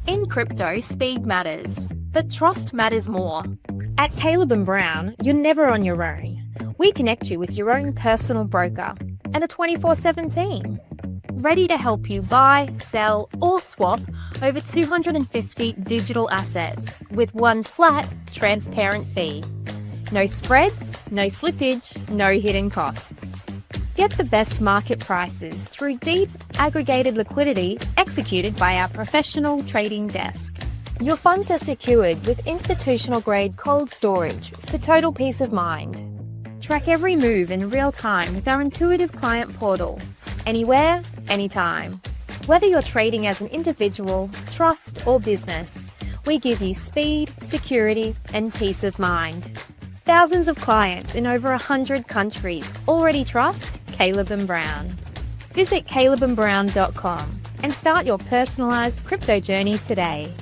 In crypto, speed matters, but trust matters more. At Caleb and Brown, you're never on your own. We connect you with your own personal broker and a 24/7 team, ready to help you buy, sell, or swap over 250 digital assets with one flat, transparent fee. No spreads, no slippage, no hidden costs. Get the best market prices through deep, aggregated liquidity executed by our professional trading desk. Your funds are secured with institutional-grade cold storage for total peace of mind. Track every move in real time with our intuitive client portal, anywhere, anytime. Whether you're trading as an individual, trust, or business, we give you speed, security, and peace of mind. Thousands of clients in over 100 countries already trust Caleb and Brown. Visit calebandbrown.com and start your personalized crypto journey today.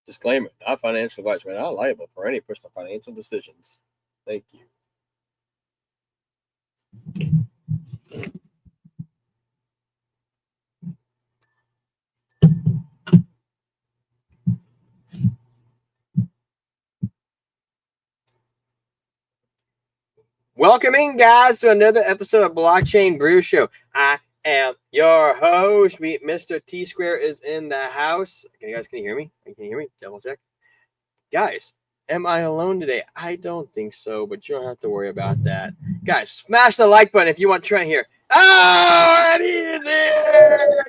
Disclaimer, not financial advice. We're not liable for any personal financial decisions. Thank you. Welcome in, guys, to another episode of Blockchain Brew Show. I am your host. Mr. T Square is in the house. Can you hear me? Can you hear me? Double check. Guys, am I alone today? I don't think so, but you don't have to worry about that. Guys, smash the like button if you want Trent here. Oh, and he is here!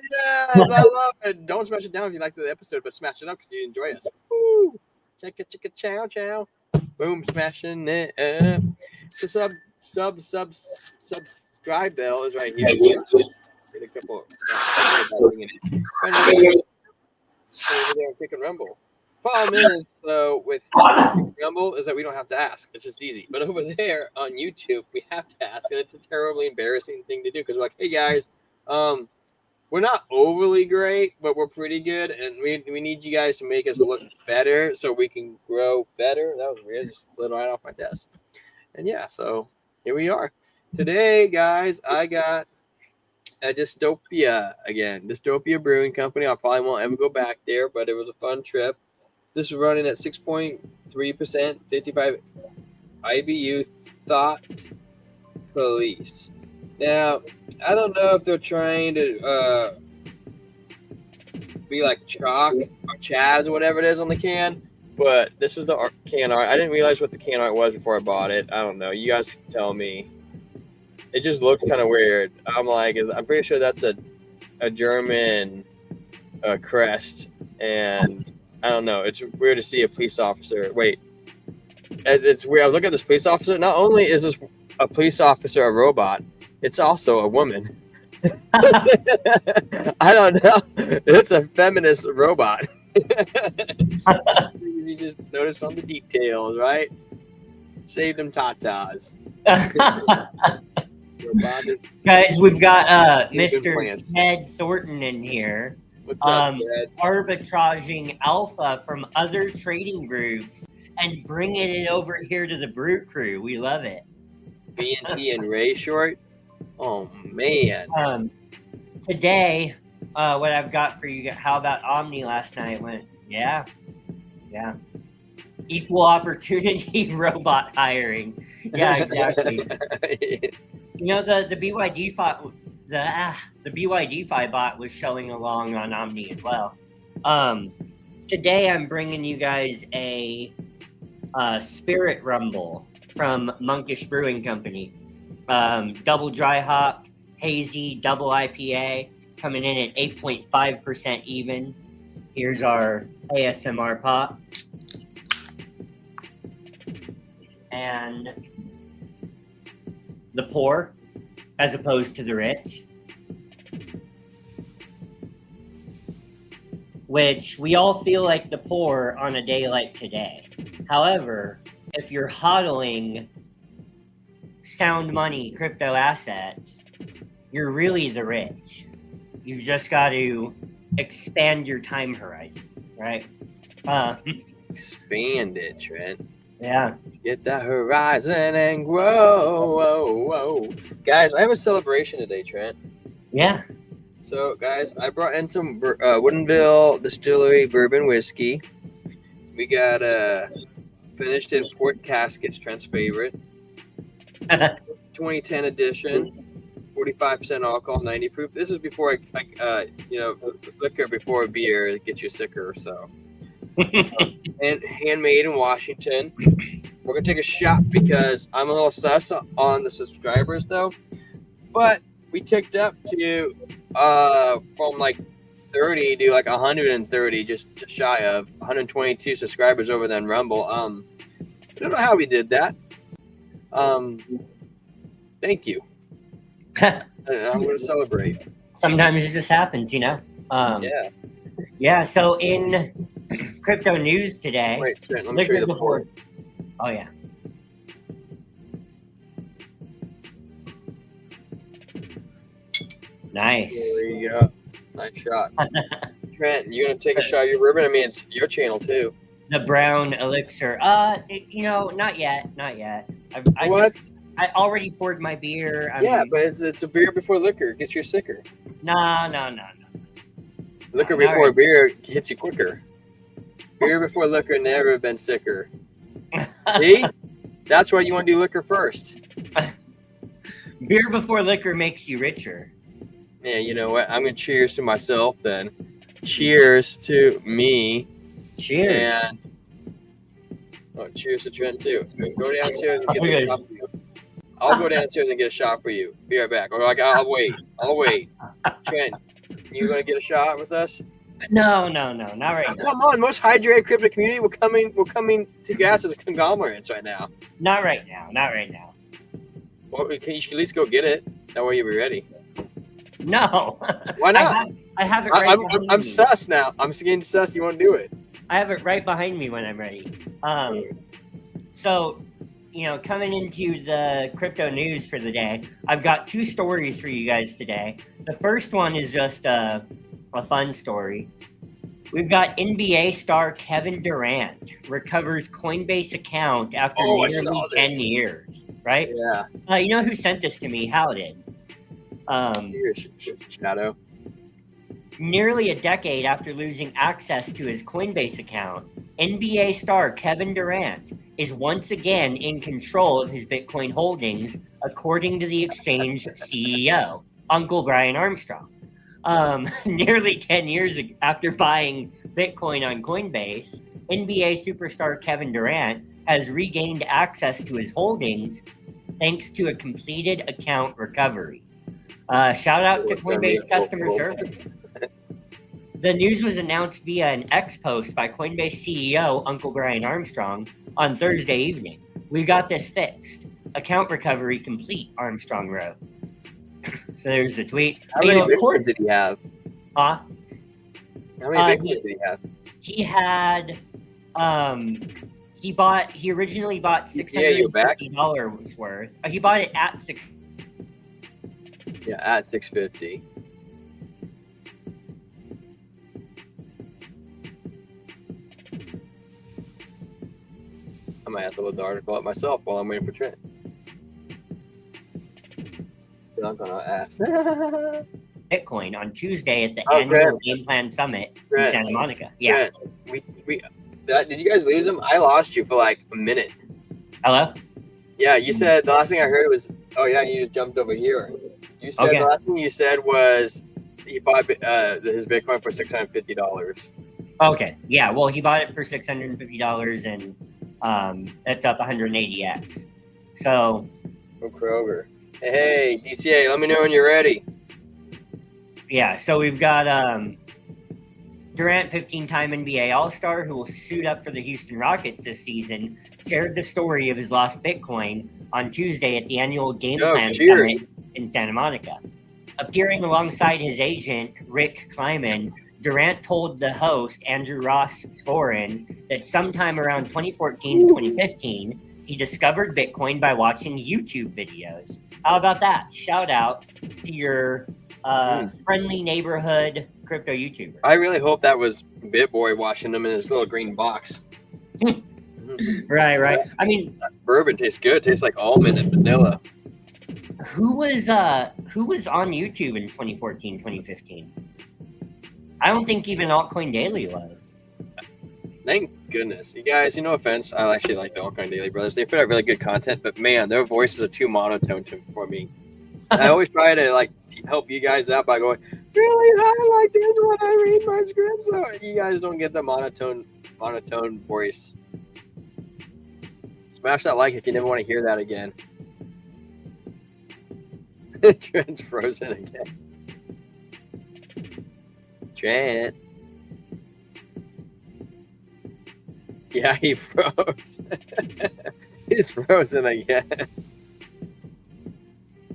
Yes, I love it. Don't smash it down if you like the episode, but smash it up because you enjoy us. Woo! Chicka, chicka, chow, chow. Boom, smashing it up. The subscribe bell is right here. Get a couple over there and Kick and Rumble. Problem is, though, with Rumble is that we don't have to ask. It's just easy. But over there on YouTube, we have to ask, and it's a terribly embarrassing thing to do because we're like, hey guys, we're not overly great, but we're pretty good, and we need you guys to make us look better so we can grow better. That was weird. Just slid right off my desk. And yeah, so here we are. Today, guys, I got a Dystopia again. Dystopia Brewing Company. I probably won't ever go back there, but it was a fun trip. This is running at 6.3%, 55 IBU Thought Police. Now, I don't know if they're trying to be like chalk or Chaz or whatever it is on the can, but this is the can art. I didn't realize what the can art was before I bought it. I don't know. You guys can tell me. It just looks kind of weird. I'm pretty sure that's a German crest, and I don't know. It's weird to see a police officer. Wait, it's weird. I look at this police officer. Not only is this a police officer a robot, it's also a woman. I don't know. It's a feminist robot. You just notice on the details, right? Save them tatas. Guys, we've got Mr. Ted Thornton in here. What's up, Ted? Arbitraging alpha from other trading groups and bringing it over here to the Brew Crew. We love it. BNT and Ray Short. Oh man. Today, what I've got for you, how about Omni last night went? Yeah. Equal opportunity robot hiring. Yeah, exactly. You know, the BYD the BYD bot was showing along on Omni as well. Today I'm bringing you guys a Spirit Rumble from Monkish Brewing Company. Double dry hop, hazy, double IPA. coming in at 8.5% even. Here's our ASMR pop. And the poor, as opposed to the rich. Which we all feel like the poor on a day like today. However, if you're hodling sound money crypto assets, you're really the rich. You've just got to expand your time horizon, right? Expand it, Trent. Yeah. Get that horizon and grow. Whoa, whoa. Guys, I have a celebration today, Trent. Yeah. So, guys, I brought in some Woodinville Distillery bourbon whiskey. We got finished in port caskets, Trent's favorite. 2010 edition, 45% alcohol, 90 proof. This is before liquor before beer, it gets you sicker. So, and handmade in Washington. We're gonna take a shot because I'm a little sus on the subscribers though, but we ticked up to from like 30 to like 130, just shy of 122 subscribers over there on Rumble. I don't know how we did that. Thank you. I'm going to celebrate. Sometimes it just happens, you know? Yeah. Yeah, so in crypto news today. Wait, Trent, let me show you the board. Oh, yeah. Nice. There you go. Nice shot. Trent, you going to take a shot of your bourbon? I mean, it's your channel, too. The brown elixir. Not yet. Not yet. I already poured my beer. But it's a beer before liquor. Gets you sicker. No. Liquor before beer hits you quicker. Beer before liquor never been sicker. See? That's why you want to do liquor first. Beer before liquor makes you richer. Yeah, you know what? I'm going to cheers to myself then. Cheers to me. Cheers. And cheers to Trent too. Go downstairs and get a shot for you. I'll go downstairs and get a shot for you. Be right back. Or like I'll wait. Trent, you gonna get a shot with us? No, not right now. Come on, most hydrated crypto community we're coming to gas as conglomerates right now. Not right now. Well, you should at least go get it. That way you'll be ready. No. Why not? I have it right behind me. I'm sus now. I'm getting sus. You won't do it. I have it right behind me when I'm ready. So, coming into the crypto news for the day, I've got two stories for you guys today. The first one is just a fun story. We've got NBA star Kevin Durant recovers Coinbase account after nearly 10 years, right? Yeah. You know who sent this to me? Hal did. Shadow. Nearly a decade after losing access to his Coinbase account, NBA star Kevin Durant is once again in control of his Bitcoin holdings, according to the exchange CEO, Uncle Brian Armstrong. Nearly 10 years after buying Bitcoin on Coinbase, NBA superstar Kevin Durant has regained access to his holdings thanks to a completed account recovery. Shout out to Coinbase customer service. The news was announced via an X post by Coinbase CEO Uncle Brian Armstrong on Thursday evening. We got this fixed. Account recovery complete, Armstrong wrote. So there's the tweet. How many Bitcoins did he have? Huh? How many Bitcoins did he have? He had, he originally bought $650 worth. He bought it at at $650. I might have to load the article up myself while I'm waiting for Trent. I'm gonna ask. Bitcoin on Tuesday at the annual Game Plan Summit in Santa Monica. Yeah. Did you guys lose them? I lost you for like a minute. Hello? Yeah, you said the last thing I heard was, you just jumped over here. You said the last thing you said was he bought his Bitcoin for $650. Okay. Yeah. Well, he bought it for $650 and that's up 180x. So. From Kroger. Hey, DCA, let me know when you're ready. Yeah, so we've got Durant, 15-time NBA All-Star, who will suit up for the Houston Rockets this season, shared the story of his lost Bitcoin on Tuesday at the annual Game Plan Summit in Santa Monica. Appearing alongside his agent, Rick Kleiman, Durant told the host, Andrew Ross Sporin, that sometime around 2014 to 2015, he discovered Bitcoin by watching YouTube videos. How about that? Shout out to your friendly neighborhood crypto YouTuber. I really hope that was BitBoy watching them in his little green box. Right. I mean, that bourbon tastes good. It tastes like almond and vanilla. Who was on YouTube in 2014, 2015? I don't think even Altcoin Daily was. Thank goodness. You guys, no offense. I actually like the Altcoin Daily brothers. They put out really good content, but man, their voices are too monotone for me. I always try to help you guys out by going, really, I like this when I read my script, so you guys don't get the monotone voice. Smash that like if you never want to hear that again. Trent's frozen again. Trent. Yeah, he froze. He's frozen again.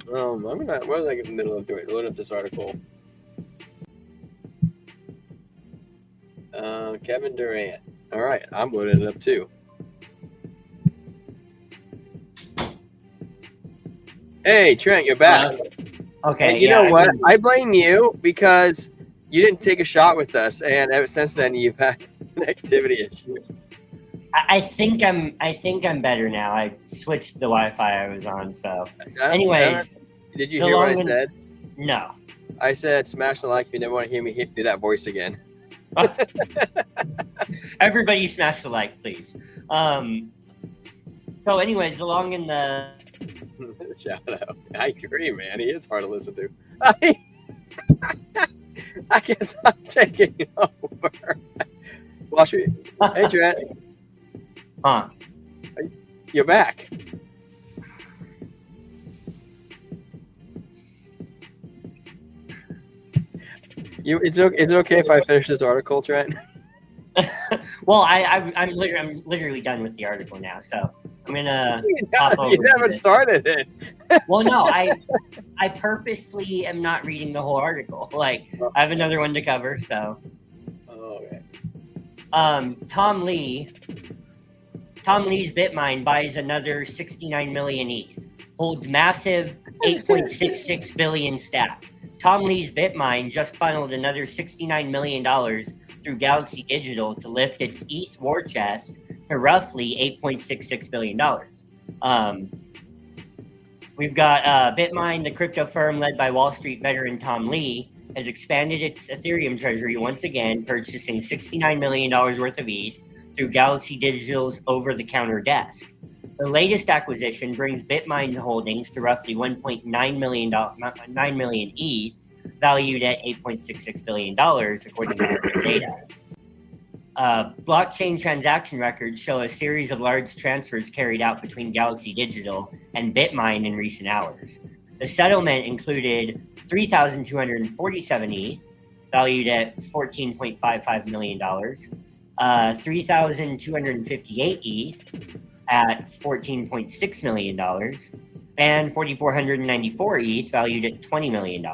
What was I in the middle of doing? Load up this article. Kevin Durant. All right, I'm loading it up too. Hey, Trent, you're back. Okay. And you know what? I blame you because you didn't take a shot with us, and ever since then you've had connectivity issues. I think I'm better now. I switched the Wi-Fi I was on. So, anyways, did you hear what I said? No. I said, smash the like if you never want to hear me do that voice again. Everybody, smash the like, please. So, anyways, along in the shout out. I agree, man. He is hard to listen to. I guess I'm taking over. Watch me. Hey, Trent. Huh? You're back. It's okay if I finish this article, Trent. Well, I'm literally done with the article now, so I'm gonna pop over. You never started it. Well, no, I purposely am not reading the whole article. Like, I have another one to cover, so. Okay. Tom Lee's Bitmine buys another 69 million ETH, holds massive 8.66 billion stack. Tom Lee's Bitmine just funneled another $69 million through Galaxy Digital to lift its ETH war chest to roughly $8.66 billion. We've got Bitmine, the crypto firm led by Wall Street veteran Tom Lee, has expanded its Ethereum treasury once again, purchasing $69 million worth of ETH through Galaxy Digital's over-the-counter desk. The latest acquisition brings Bitmine's holdings to roughly 9 million ETH, valued at $8.66 billion, according to market data. Blockchain transaction records show a series of large transfers carried out between Galaxy Digital and Bitmine in recent hours. The settlement included 3,247 ETH, valued at $14.55 million, 3,258 ETH at $14.6 million, and 4,494 ETH valued at $20 million.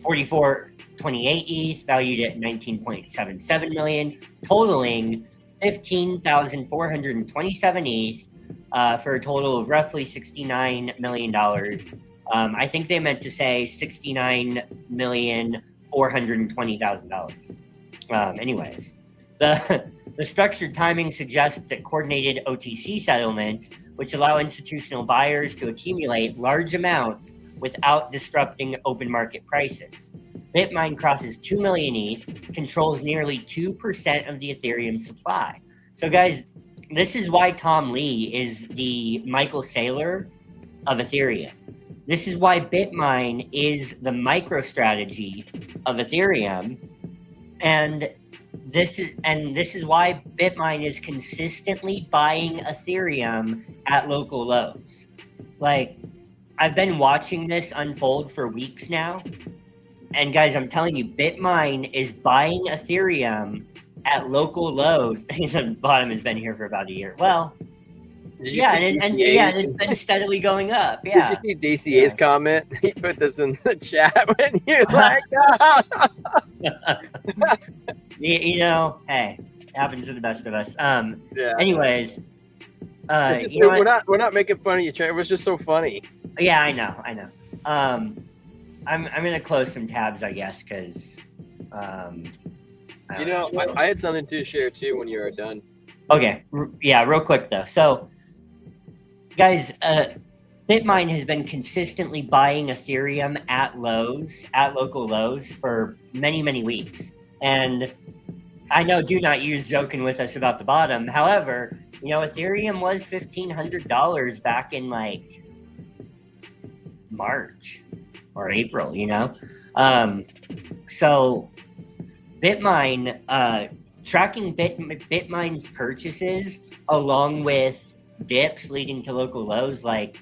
4,428 ETH valued at $19.77 million, totaling 15,427 ETH for a total of roughly $69 million. I think they meant to say $69,420,000. Anyways, the structured timing suggests that coordinated OTC settlements, which allow institutional buyers to accumulate large amounts without disrupting open market prices. Bitmine crosses 2 million ETH, controls nearly 2% of the Ethereum supply. So guys, this is why Tom Lee is the Michael Saylor of Ethereum. This is why Bitmine is the MicroStrategy of Ethereum. And this is why Bitmine is consistently buying Ethereum at local lows. Like, I've been watching this unfold for weeks now. And guys, I'm telling you, Bitmine is buying Ethereum at local lows. The bottom has been here for about a year. Well, yeah, and it's been steadily going up. Yeah. Did you see DCA's comment? He put this in the chat when you're like, you know, hey, it happens to the best of us. yeah. Anyways, we're not making fun of you, Trent. It was just so funny. Yeah, I know. I'm gonna close some tabs, I guess, because I had something to share too when you're done. Okay, yeah, real quick though. So, guys, Bitmine has been consistently buying Ethereum at local lows for many weeks, and I know do not use joking with us about the bottom. However, you know, Ethereum was $1,500 back in like March or April, you know? So Bitmine, tracking Bitmine's purchases along with dips leading to local lows, like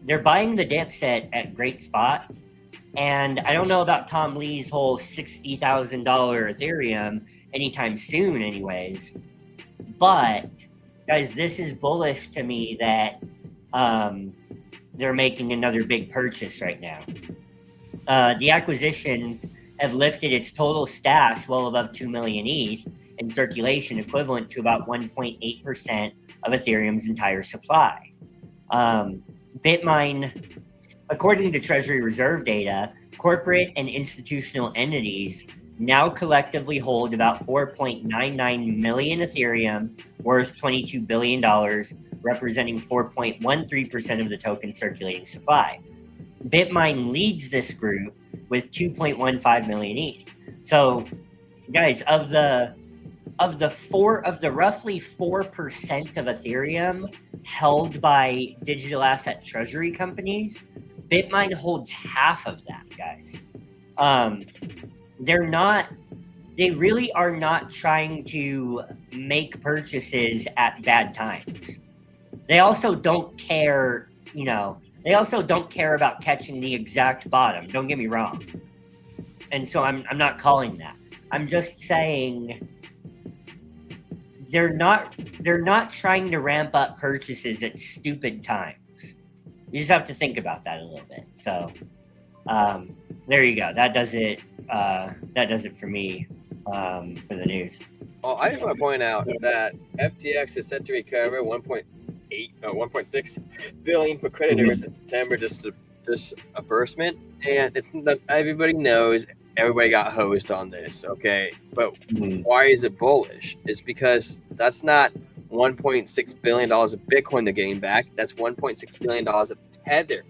they're buying the dips at great spots. And I don't know about Tom Lee's whole $60,000 Ethereum anytime soon anyways. But guys, this is bullish to me that they're making another big purchase right now. The acquisitions have lifted its total stash well above 2 million ETH in circulation, equivalent to about 1.8% of Ethereum's entire supply. Bitmine, according to Treasury Reserve data, corporate and institutional entities now collectively hold about 4.99 million Ethereum, worth $22 billion, representing 4.13% of the token circulating supply. Bitmine leads this group with 2.15 million ETH. So, guys, of the roughly 4% of Ethereum held by digital asset treasury companies, Bitmine holds half of that, guys. They really are not trying to make purchases at bad times. They also don't care, about catching the exact bottom. Don't get me wrong. And so I'm not calling that. I'm just saying they're not trying to ramp up purchases at stupid times. You just have to think about that a little bit. So there you go. That does it. That does it for me for the news. Well, I just want to point out that FTX is set to recover 1.6 billion for creditors in September, just disbursement, and it's everybody knows. Everybody got hosed on this, okay? But why is it bullish? It's because that's not $1.6 billion of Bitcoin they're getting back. That's $1.6 billion of Tether.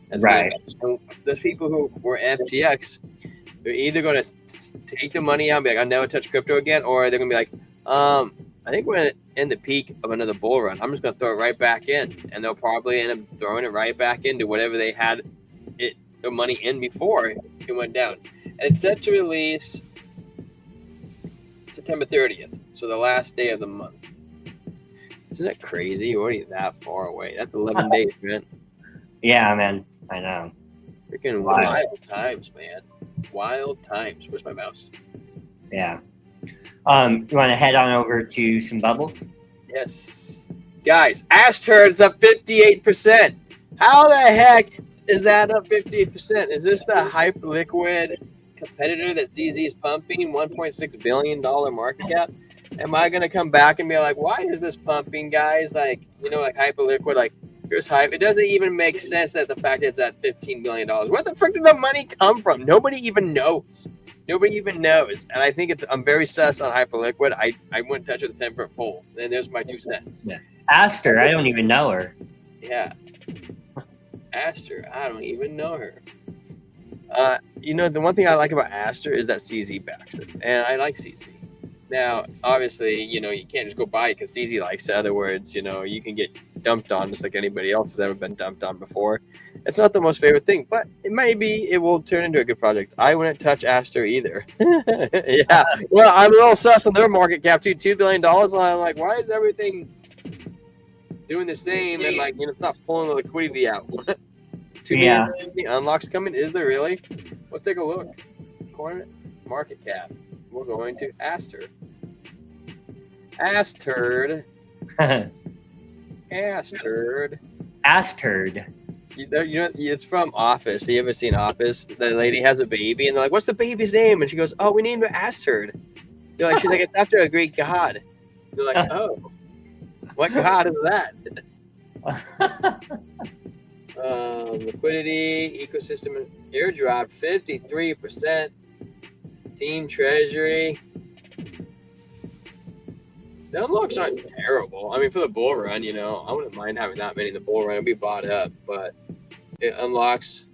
That's right. Those people who were FTX, they're either going to take the money out and be like, I'll never touch crypto again, or they're going to be like, I think we're in the peak of another bull run. I'm just going to throw it right back in. And they'll probably end up throwing it right back into whatever they had their money in before it went down. And it's set to release September 30th, so the last day of the month. Isn't that crazy? We're already that far away. That's 11 days, man. Yeah, man. I know. Freaking wild times, man. Wild times. Where's my mouse? Yeah. You want to head on over to some bubbles? Yes. Guys, Aster is up 58%. How the heck is that up 58%? Is this the Hyperliquid competitor that CZ is pumping? $1.6 billion market cap? Am I going to come back and be like, why is this pumping, guys? Like, like Hyperliquid, like, here's hype. It doesn't even make sense that the fact it's at $15 million. Where the frick did the money come from? Nobody even knows. Nobody even knows. And I think I'm very sus on Hyperliquid. I wouldn't touch it with a 10-foot pole. And there's my 2 cents. Yeah. Aster, I don't even know her. Yeah. Aster, I don't even know her. The one thing I like about Aster is that CZ backs it. And I like CZ. Now, obviously, you can't just go buy it because CZ likes it. In other words, you can get dumped on just like anybody else has ever been dumped on before. It's not the most favorite thing, but it will turn into a good project. I wouldn't touch Aster either. Yeah. Well, I'm a little sus on their market cap too, $2 billion. And I'm like, why is everything doing the same? And it's not pulling the liquidity out. $2 too many unlocks coming? Is there really? Let's take a look. Coin market cap. We're going to Aster. Aster. You know, it's from Office. Have you ever seen Office? The lady has a baby, and they're like, "What's the baby's name?" And she goes, "Oh, we named her Aster." They're like, she's like, "It's after a Greek god." They're like, "Oh, what god is that?" Liquidity, ecosystem, airdrop, 53%. Team treasury. The unlocks aren't terrible. I mean, for the bull run, you know, I wouldn't mind having that many in the bull run. It'd be bought up, but it unlocks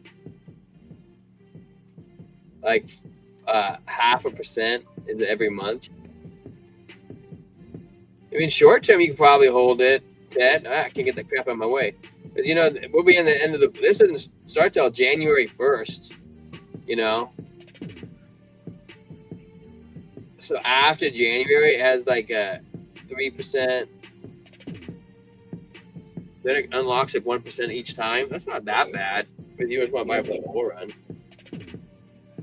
like 0.5% is every month. I mean, short term, you can probably hold it. Ted, I can't get that crap out of my way. Because, you know, we'll be in the end of the. This doesn't start till January 1st, you know. So after January, it has like a 3%. Then it unlocks at 1% each time. That's not that bad. Because you just want to buy it for the bull run.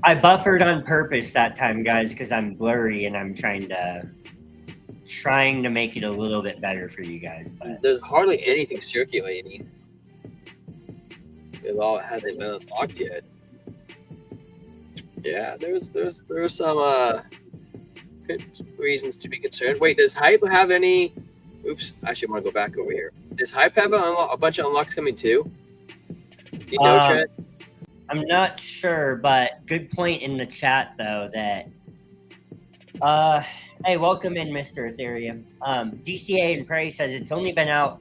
I buffered on purpose that time, guys, because I'm blurry and I'm trying to make it a little bit better for you guys. But there's hardly anything circulating. It all hasn't been unlocked yet. Yeah, there's some good reasons to be concerned. Wait, does Hype have any? Oops, I should want to go back over here. Does Hype have a bunch of unlocks coming too? Do you know, Trent? I'm not sure, but good point in the chat though that hey, welcome in, Mr. Ethereum. DCA and Prey says it's only been out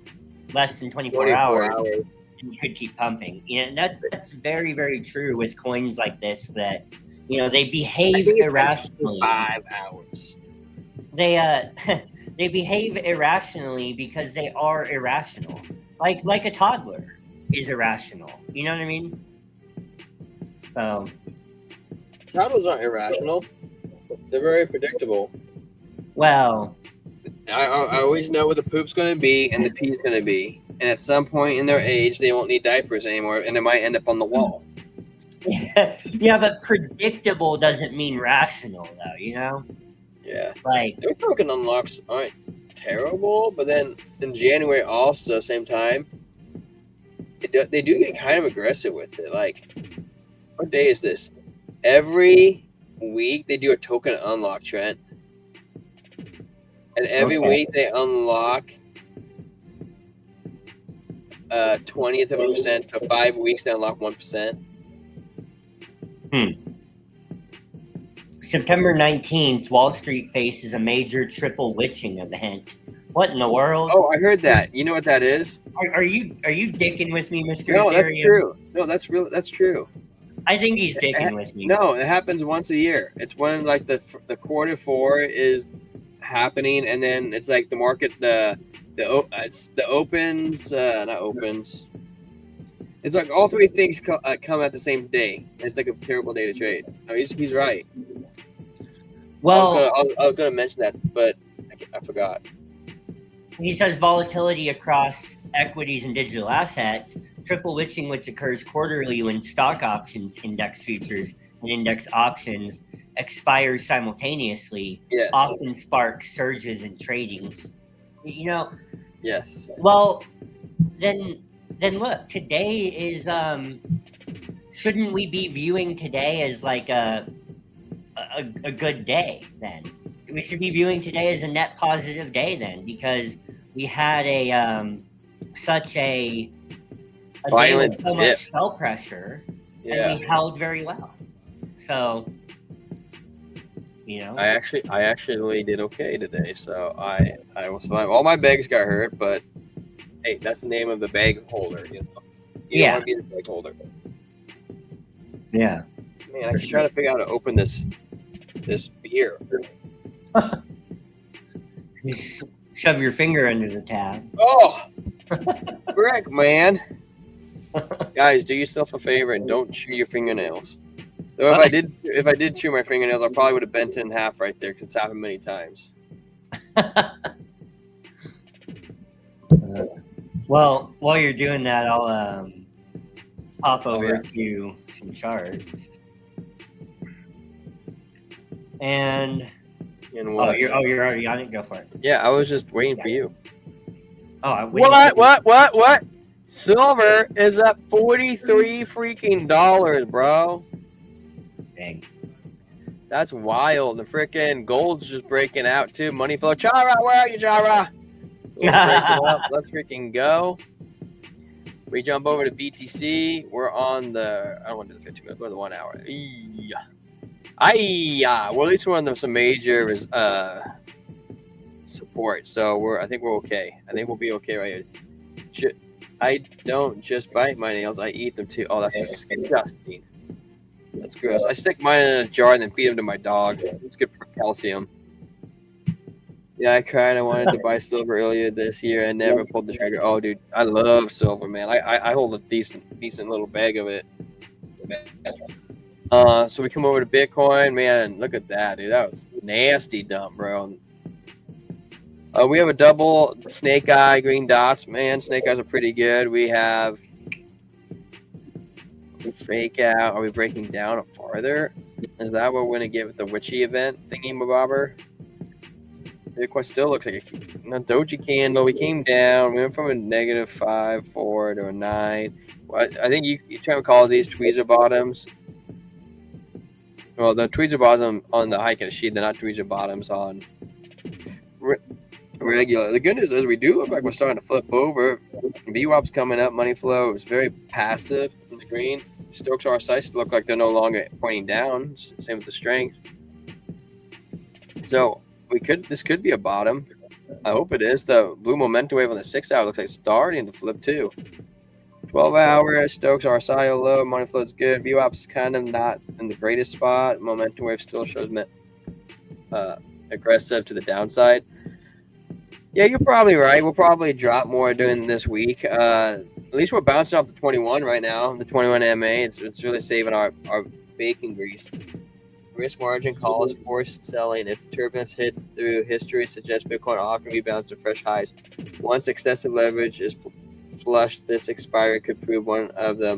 less than 24 hours. And you could keep pumping. You know, that's very, very true with coins like this that, you know, they behave irrationally. 5 hours. They they behave irrationally because they are irrational. Like a toddler is irrational. You know what I mean? So toddlers aren't irrational. They're very predictable. Well, I always know where the poop's going to be and the pee's going to be. And at some point in their age, they won't need diapers anymore, and it might end up on the wall. Yeah, but predictable doesn't mean rational, though, you know? Yeah. Like, their token unlocks aren't terrible, but then in January also, same time, they do get kind of aggressive with it. Like, what day is this? Every week they do a token unlock, Trent. And every week they unlock 20th of a percent. So 5 weeks they unlock 1%. September 19th, Wall Street faces a major triple witching event. What in the world? Oh, I heard that. You know what that is? Are you dicking with me, Mr. No, Ethereum? that's true. No, that's true. I think he's dicking with me. No, it happens once a year. It's when like the quarter 4 is happening, and then it's like the market opens. It's like all three things come at the same day. It's like a terrible day to trade. No, he's right. Well, I was gonna mention that, but I forgot. He says volatility across equities and digital assets, triple witching, which occurs quarterly when stock options, index futures, and index options expires simultaneously, yes, often sparks surges in trading. You know? Yes. Well, then look, today is shouldn't we be viewing today as like a good day then? We should be viewing today as a net positive day then, because we had such a day with so much sell pressure, and we held very well. So, you know, I actually did okay today. So I was fine. All my bags got hurt, but hey, that's the name of the bag holder. You know, you don't want to be the bag holder. Yeah. Man, I should try to figure out how to open this beer. You shove your finger under the tab. Oh, frick, man. Guys, do yourself a favor and don't chew your fingernails. Though if I did chew my fingernails, I probably would have bent it in half right there because it's happened many times. Well, while you're doing that, pop over to some charts. And you're already on it. Go for it. Yeah, I was just waiting for you. Oh, What? Silver is up $43 freaking dollars, bro. Dang. That's wild. The freaking gold's just breaking out too. Money flow. Chara, where are you, Chara? Let's freaking go. We jump over to BTC. We're on the. I don't want to do the 15 minutes. Go to the 1 hour. Well, at least we're on some major support. So I think we're okay. I think we'll be okay right here. I don't just bite my nails. I eat them too. Oh, that's disgusting. That's gross. I stick mine in a jar and then feed them to my dog. It's good for calcium. Yeah, I cried. I wanted to buy silver earlier this year and never pulled the trigger. Oh, dude, I love silver, man. I hold a decent little bag of it. So we come over to Bitcoin, man. Look at that, dude. That was nasty dump, bro. We have a double snake eye green dots, man. Snake eyes are pretty good. We have fake out. Are we breaking down farther? Is that what we're gonna get with the witchy event thingy mabobber? Bitcoin still looks like a doji candle. We came down. We went from a -5.4 to a 9. Well, I think you try to call these tweezer bottoms. Well, the tweezer bottom on the hike and sheet, they're not tweezer bottoms on regular. The good news is we do look like we're starting to flip over. VWAP's coming up. Money flow is very passive in the green. Stokes RSI look like they're no longer pointing down. Same with the strength. So this could be a bottom. I hope it is. The blue momentum wave on the 6 hour looks like it's starting to flip too. 12 hour Stokes RSI low. Money flow is good. VWAP's kind of not in the greatest spot. Momentum wave still shows aggressive to the downside. Yeah, you're probably right. We'll probably drop more during this week. At least we're bouncing off the 21 right now. The 21 MA. It's really saving our bacon grease. Risk margin calls forced selling. If turbulence hits through history, suggests Bitcoin often rebounds to fresh highs. Once excessive leverage is flushed, this expiry could prove one of the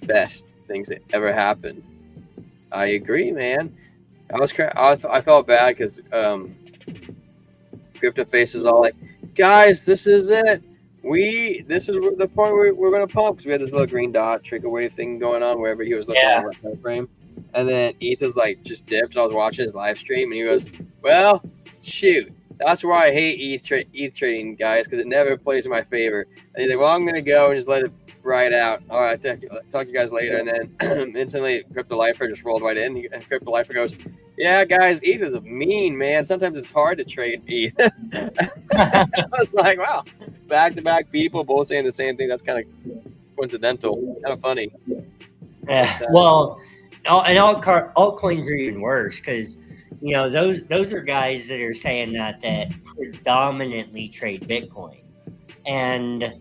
best things that ever happened. I agree, man. I felt bad because Crypto Face is all like, guys, this is it. This is the point where we're gonna pump, because we had this little green dot trigger wave thing going on wherever he was looking at our time frame, and then ETH was like just dipped. I was watching his live stream, and he goes, "Well, shoot, that's why I hate ETH trading, guys, because it never plays in my favor." And he's like, "Well, I'm gonna go and just let it ride out. All right, talk to you guys later." And then instantly, Crypto Lifer just rolled right in, and Crypto Lifer goes, "Yeah, guys, ETH is mean, man. Sometimes it's hard to trade ETH." I was like, wow, back-to-back people both saying the same thing. That's kind of coincidental, kind of funny. Yeah, well, and altcoins are even worse because, you know, those are guys that are saying that predominantly trade Bitcoin. And,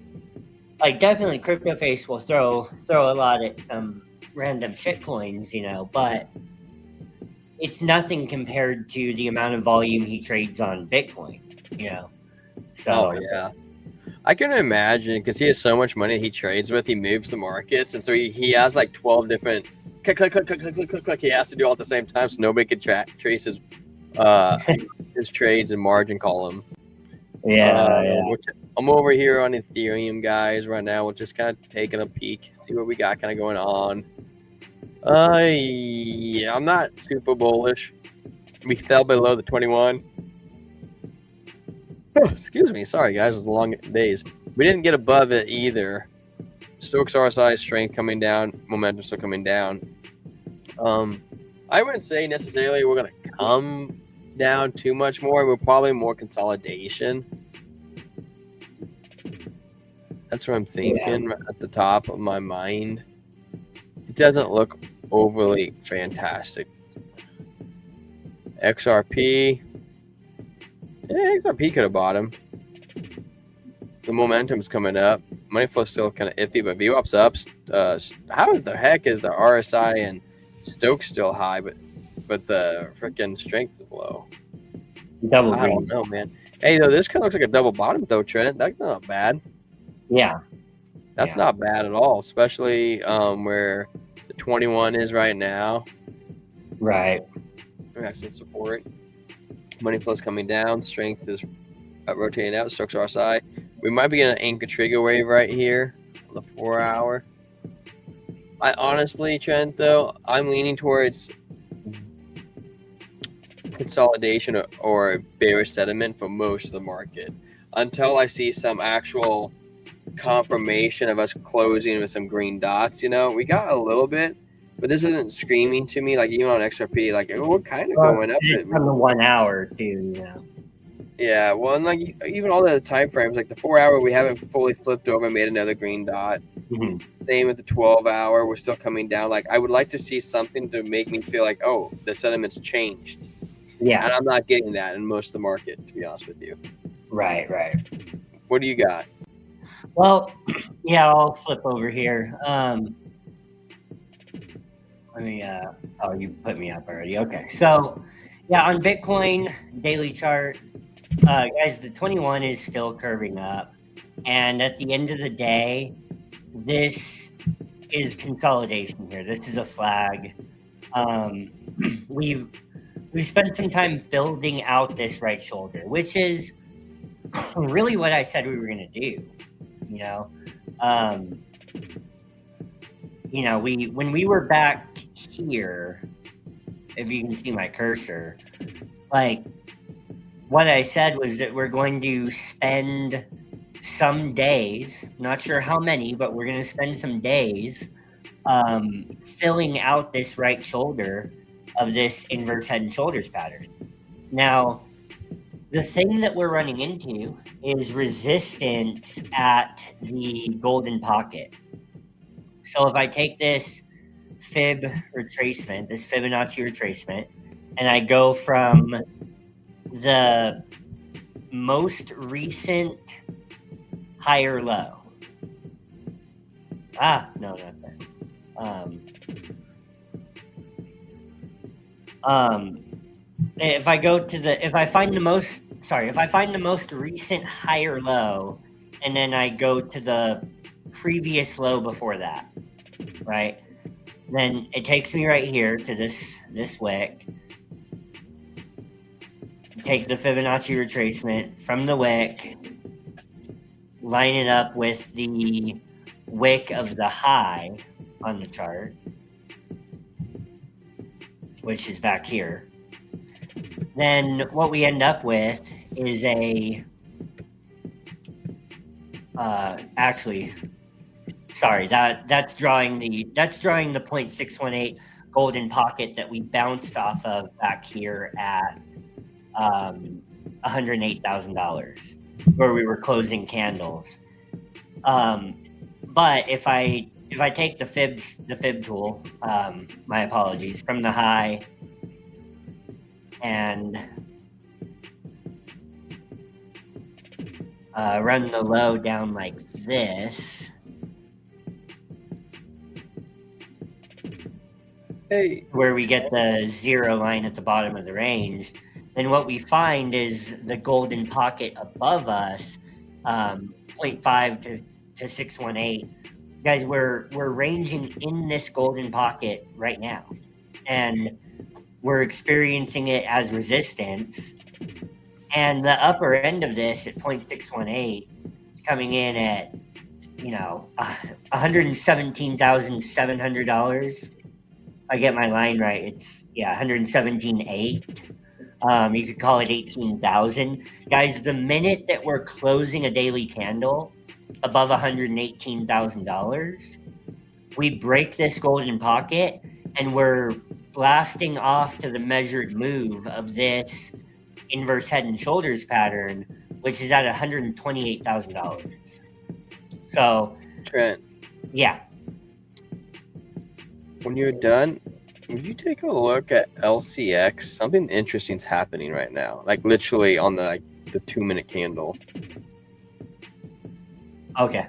like, definitely Crypto Face will throw a lot at some random shit coins, you know, but it's nothing compared to the amount of volume he trades on Bitcoin, you know. So yeah, I can imagine, because he has so much money he trades with. He moves the markets, and so he has like 12 different click. He has to do all at the same time, so nobody can trace his trades and margin column. I'm over here on Ethereum, guys. Right now, we're just kind of taking a peek, see what we got kind of going on. Yeah, I'm not super bullish. We fell below the 21. Oh, excuse me. Sorry, guys. It was long days. We didn't get above it either. Stokes RSI strength coming down. Momentum still coming down. I wouldn't say necessarily we're going to come down too much more. We're probably more consolidation. That's what I'm thinking at the top of my mind. It doesn't look overly fantastic. XRP. Yeah, XRP could have bottomed. The momentum's coming up. Money flow's still kind of iffy, but VWAP's up. How the heck is the RSI and Stokes still high, but the freaking strength is low? Double I don't know, man. Hey, though, this kind of looks like a double bottom, though, Trent. That's not bad. Yeah. That's Yeah. not bad at all, especially where the 21 is right now. Right. We got some support. Money flow's coming down. Strength is rotating out. Strokes RSI. We might be getting an anchor trigger wave right here on the 4 hour. I honestly, Trent, though, I'm leaning towards consolidation or bearish sentiment for most of the market until I see some actual confirmation of us closing with some green dots. We got a little bit, but this isn't screaming to me like even on XRP. Like we're kind of going up. It's from the 1 hour too. Yeah, well, and like even all the time frames, like the 4 hour, we haven't fully flipped over and made another green dot. Mm-hmm. Same with the 12 hour, we're still coming down. Like I would like to see something to make me feel like, oh, the sentiment's changed. Yeah, and I'm not getting that in most of the market, to be honest with you. right. What do you got? Well, yeah, I'll flip over here. Let me. Oh, you put me up already. Okay, so yeah, on Bitcoin daily chart, guys, the 21 is still curving up, and at the end of the day, this is consolidation here. This is a flag. We've spent some time building out this right shoulder, which is really what I said we were going to do. When we were back here, if you can see my cursor, like what I said was that we're going to spend some days, not sure how many, but we're going to spend some days filling out this right shoulder of this inverse head and shoulders pattern. Now, the thing that we're running into is resistance at the golden pocket. So if I take this Fibonacci retracement, and I go from the most recent higher low. No, not that. If I find the most recent higher low, and then I go to the previous low before that, right? Then it takes me right here to this wick. Take the Fibonacci retracement from the wick, line it up with the wick of the high on the chart, which is back here. Then what we end up with is that's drawing the 0.618 golden pocket that we bounced off of back here at $108,000, where we were closing candles. But if I take the fib tool, my apologies, from the high and run the low down like this. Hey, where we get the zero line at the bottom of the range, then what we find is the golden pocket above us, 0.5 to 618. Guys, we're ranging in this golden pocket right now, and we're experiencing it as resistance. And the upper end of this at 0.618 is coming in at, $117,700. I get my line right. It's 117.8. You could call it 18,000. Guys, the minute that we're closing a daily candle above $118,000, we break this golden pocket and we're blasting off to the measured move of this inverse head and shoulders pattern, which is at $128,000. So, Trent. Yeah. When you're done, would you take a look at LCX? Something interesting's happening right now, like literally on the 2-minute candle. Okay.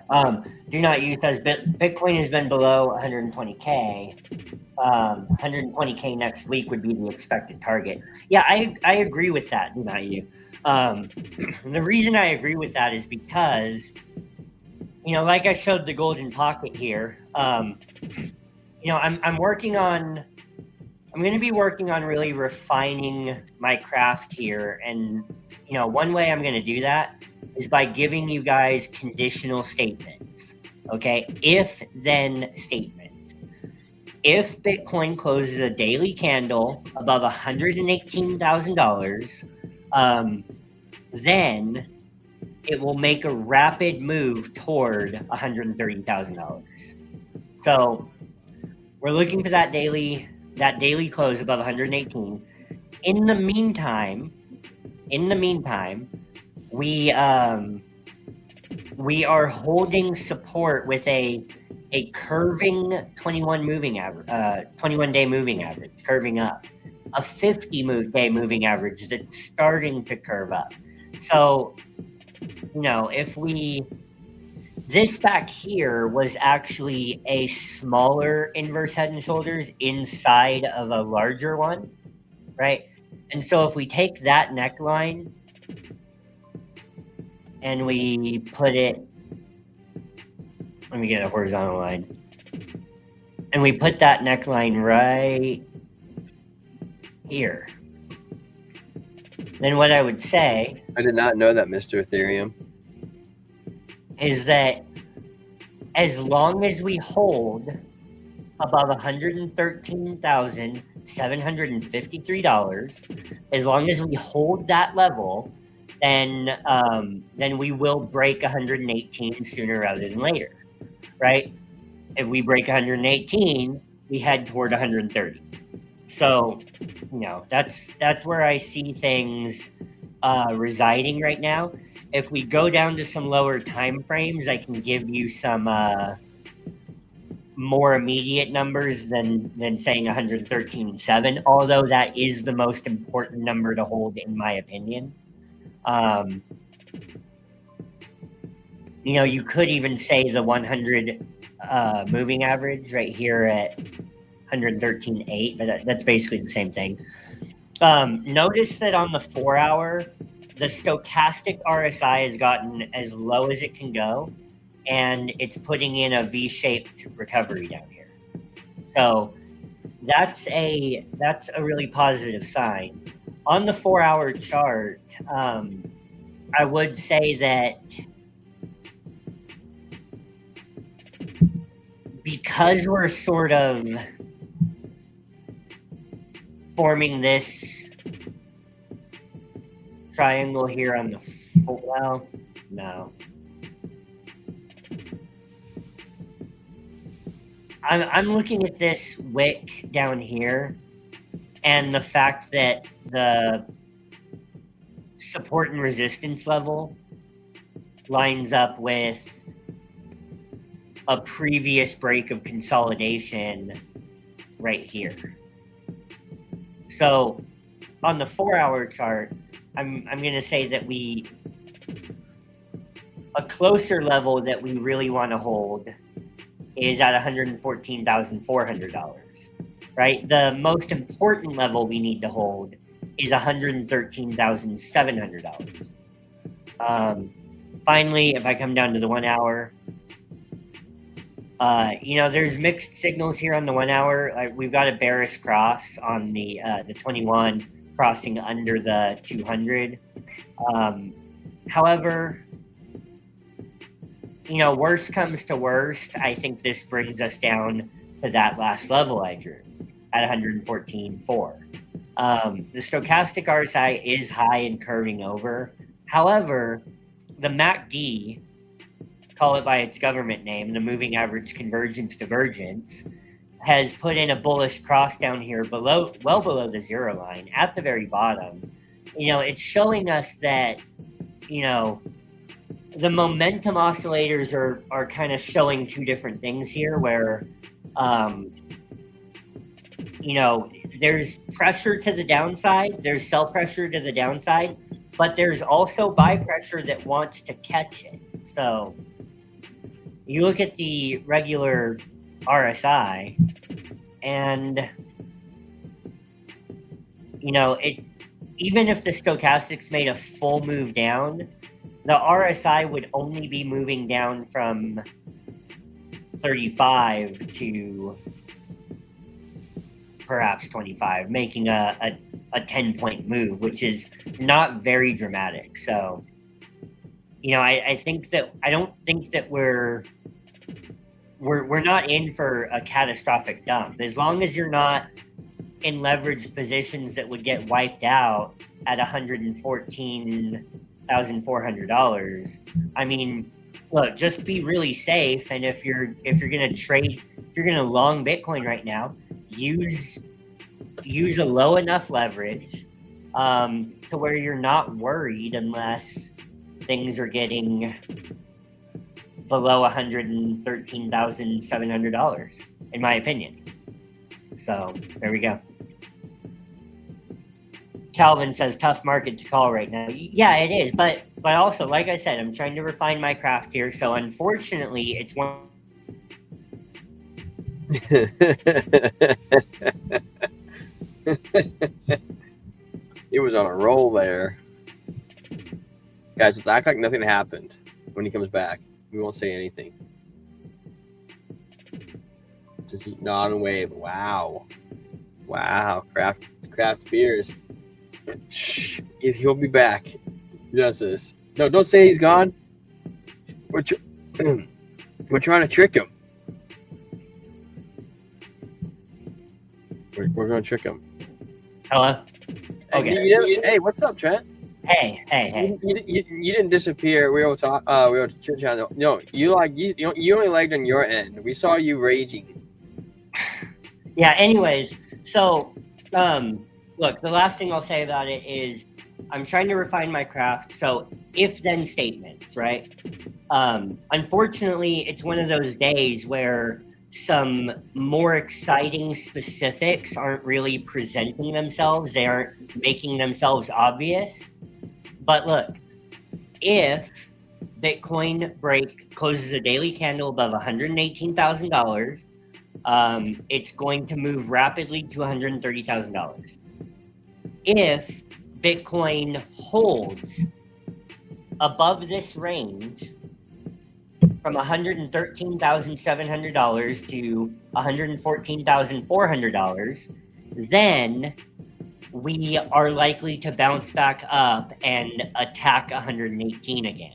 Do not use as Bitcoin has been below 120K. 120K next week would be the expected target. Yeah, I agree with that. Do not you? The reason I agree with that is because like I showed the golden pocket here, I'm going to be working on really refining my craft here. And, one way I'm going to do that is by giving you guys conditional statements. Okay. If then statements. If Bitcoin closes a daily candle above $118,000, then it will make a rapid move toward $130,000. So we're looking for that daily close above 118. In the meantime, we are holding support with a curving 21 moving average, 21-day moving average, curving up, a 50-day moving average that's starting to curve up. So, this back here was actually a smaller inverse head and shoulders inside of a larger one, right? And so if we take that neckline and we put it, let me get a horizontal line, and we put that neckline right here, then what I would say, I did not know that, Mr. Ethereum, is that as long as we hold above $113,753, as long as we hold that level, then we will break 118 sooner rather than later, right? If we break 118, we head toward 130. So, that's where I see things residing right now. If we go down to some lower time frames, I can give you some more immediate numbers than saying 113.7, although that is the most important number to hold in my opinion. You could even say the 100 moving average right here at 113.8, but that's basically the same thing. Notice that on the 4 hour, the stochastic RSI has gotten as low as it can go, and it's putting in a V-shaped recovery down here. So that's a really positive sign. On the 4 hour chart, I would say that because we're sort of forming this triangle here on the I'm looking at this wick down here and the fact that the support and resistance level lines up with a previous break of consolidation right here. So on the 4 hour chart, I'm going to say that a closer level that we really want to hold is at $114,400, right? The most important level we need to hold is $113,700. Finally, if I come down to the 1 hour, there's mixed signals here on the 1 hour. We've got a bearish cross on the 21 crossing under the 200. However, worst comes to worst, I think this brings us down to that last level I drew at 114.4. The stochastic RSI is high and curving over. However, the MACD, call it by its government name, the moving average convergence divergence, has put in a bullish cross down here well below the zero line at the very bottom. It's showing us that, the momentum oscillators are kind of showing two different things here where, there's pressure to the downside, there's sell pressure to the downside, but there's also buy pressure that wants to catch it. So you look at the regular RSI and, even if the stochastics made a full move down, the RSI would only be moving down from 35 to perhaps 25, making a 10-point move, which is not very dramatic. So, I don't think that we're not in for a catastrophic dump. As long as you're not in leveraged positions that would get wiped out at $114,400. I mean, look, just be really safe. And if you're gonna long Bitcoin right now, use a low enough leverage to where you're not worried unless things are getting below $113,700, in my opinion. So there we go. Calvin says tough market to call right now. Yeah, it is, but also, like I said, I'm trying to refine my craft here. So unfortunately, it's one. He was on a roll there. Guys, let's act like nothing happened when he comes back. We won't say anything. Just nod and wave. Wow. Craft beers. Shh. He'll be back. He does this. No, don't say he's gone. We're trying to trick him. We're going to trick him. Hello? Okay. Hey, what's up, Trent? Hey. You didn't disappear. We were chit chatting. No, you only lagged on your end. We saw you raging. Yeah. Anyways, so look, the last thing I'll say about it is I'm trying to refine my craft. So if-then statements, right? Unfortunately, it's one of those days where some more exciting specifics aren't really presenting themselves. They aren't making themselves obvious. But look, if Bitcoin closes a daily candle above $118,000, it's going to move rapidly to $130,000. If Bitcoin holds above this range from $113,700 to $114,400, then we are likely to bounce back up and attack 118 again.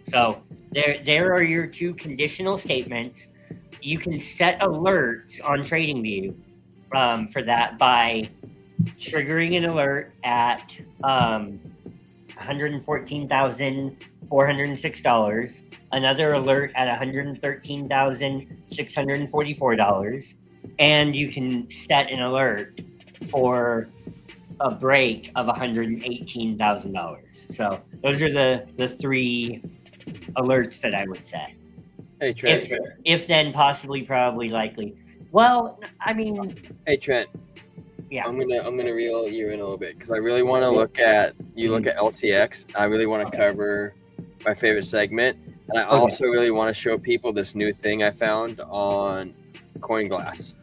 So there are your two conditional statements. You can set alerts on TradingView for that by triggering an alert at $114,406, another alert at $113,644, and you can set an alert for a break of $118,000. So those are the three alerts that I would set. Hey, Trent. If then possibly, probably, likely. Well, I mean. Hey, Trent. Yeah. I'm gonna reel you in a little bit because I really want to look at LCX. I really want to cover my favorite segment, and I also really want to show people this new thing I found on CoinGlass.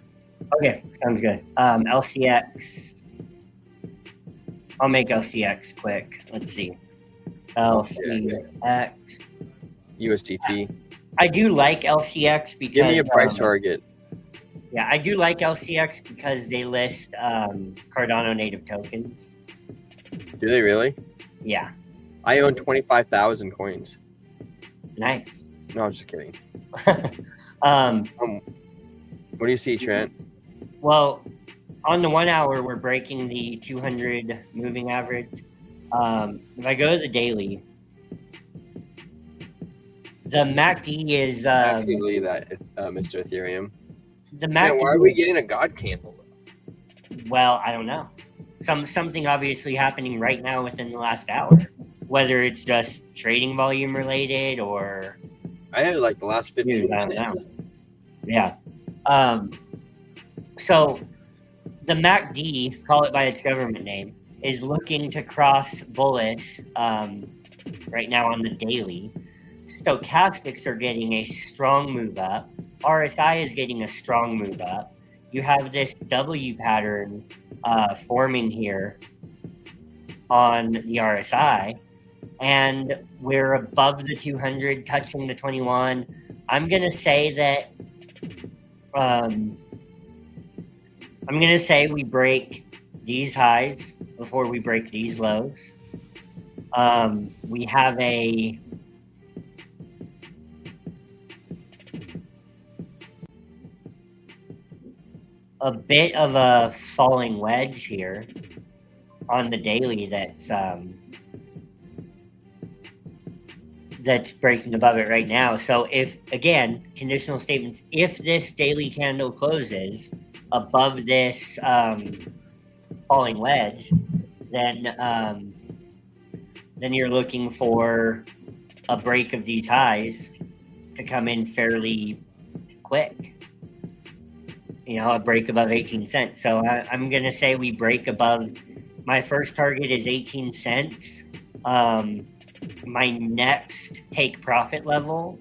Okay, sounds good. LCX. I'll make LCX quick. Let's see. LCX. USDT. I do like LCX because. Give me a price target. Yeah, I do like LCX because they list Cardano native tokens. Do they really? Yeah. I own 25,000 coins. Nice. No, I'm just kidding. What do you see, Trent? Well, on the 1 hour, we're breaking the 200 moving average. If I go to the daily, the MACD is. I can't believe that, Mr. Ethereum. The MACD. Why are we getting a God candle? Well, I don't know. Something obviously happening right now within the last hour, whether it's just trading volume related or. I had like the last 15 minutes. Yeah. So the MACD, call it by its government name, is looking to cross bullish right now on the daily. Stochastics are getting a strong move up. RSI is getting a strong move up. You have this W pattern forming here on the RSI. and we're above the 200, touching the 21. I'm gonna say that. I'm gonna say we break these highs before we break these lows. We have a bit of a falling wedge here on the daily that's breaking above it right now. So if, again, conditional statements, if this daily candle closes above this falling wedge, then you're looking for a break of these highs to come in fairly quick. You know, a break above 18 cents. So I'm going to say we break above. My first target is 18 cents. My next take profit level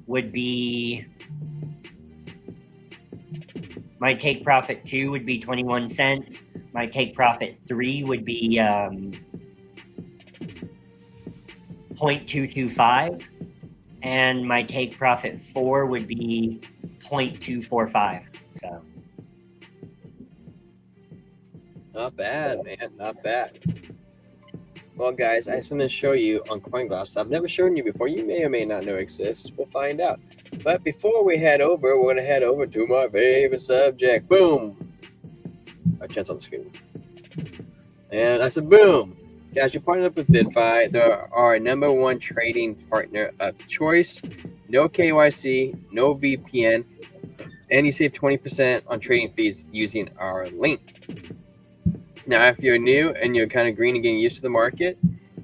would be, my take profit 2 would be 21 cents. My take profit 3 would be 0.225. And my take profit 4 would be 0.245. So not bad, man. Not bad. Well, guys, I have something to show you on CoinGlass. I've never shown you before. You may or may not know exists. We'll find out. But before we head over, we're going to head over to my favorite subject. Boom. A chance on the screen. And I said, boom. Guys, you're partnered up with BitFi. They're our #1 trading partner of choice. No KYC, no VPN, and you save 20% on trading fees using our link. Now, if you're new and you're kind of green and getting used to the market,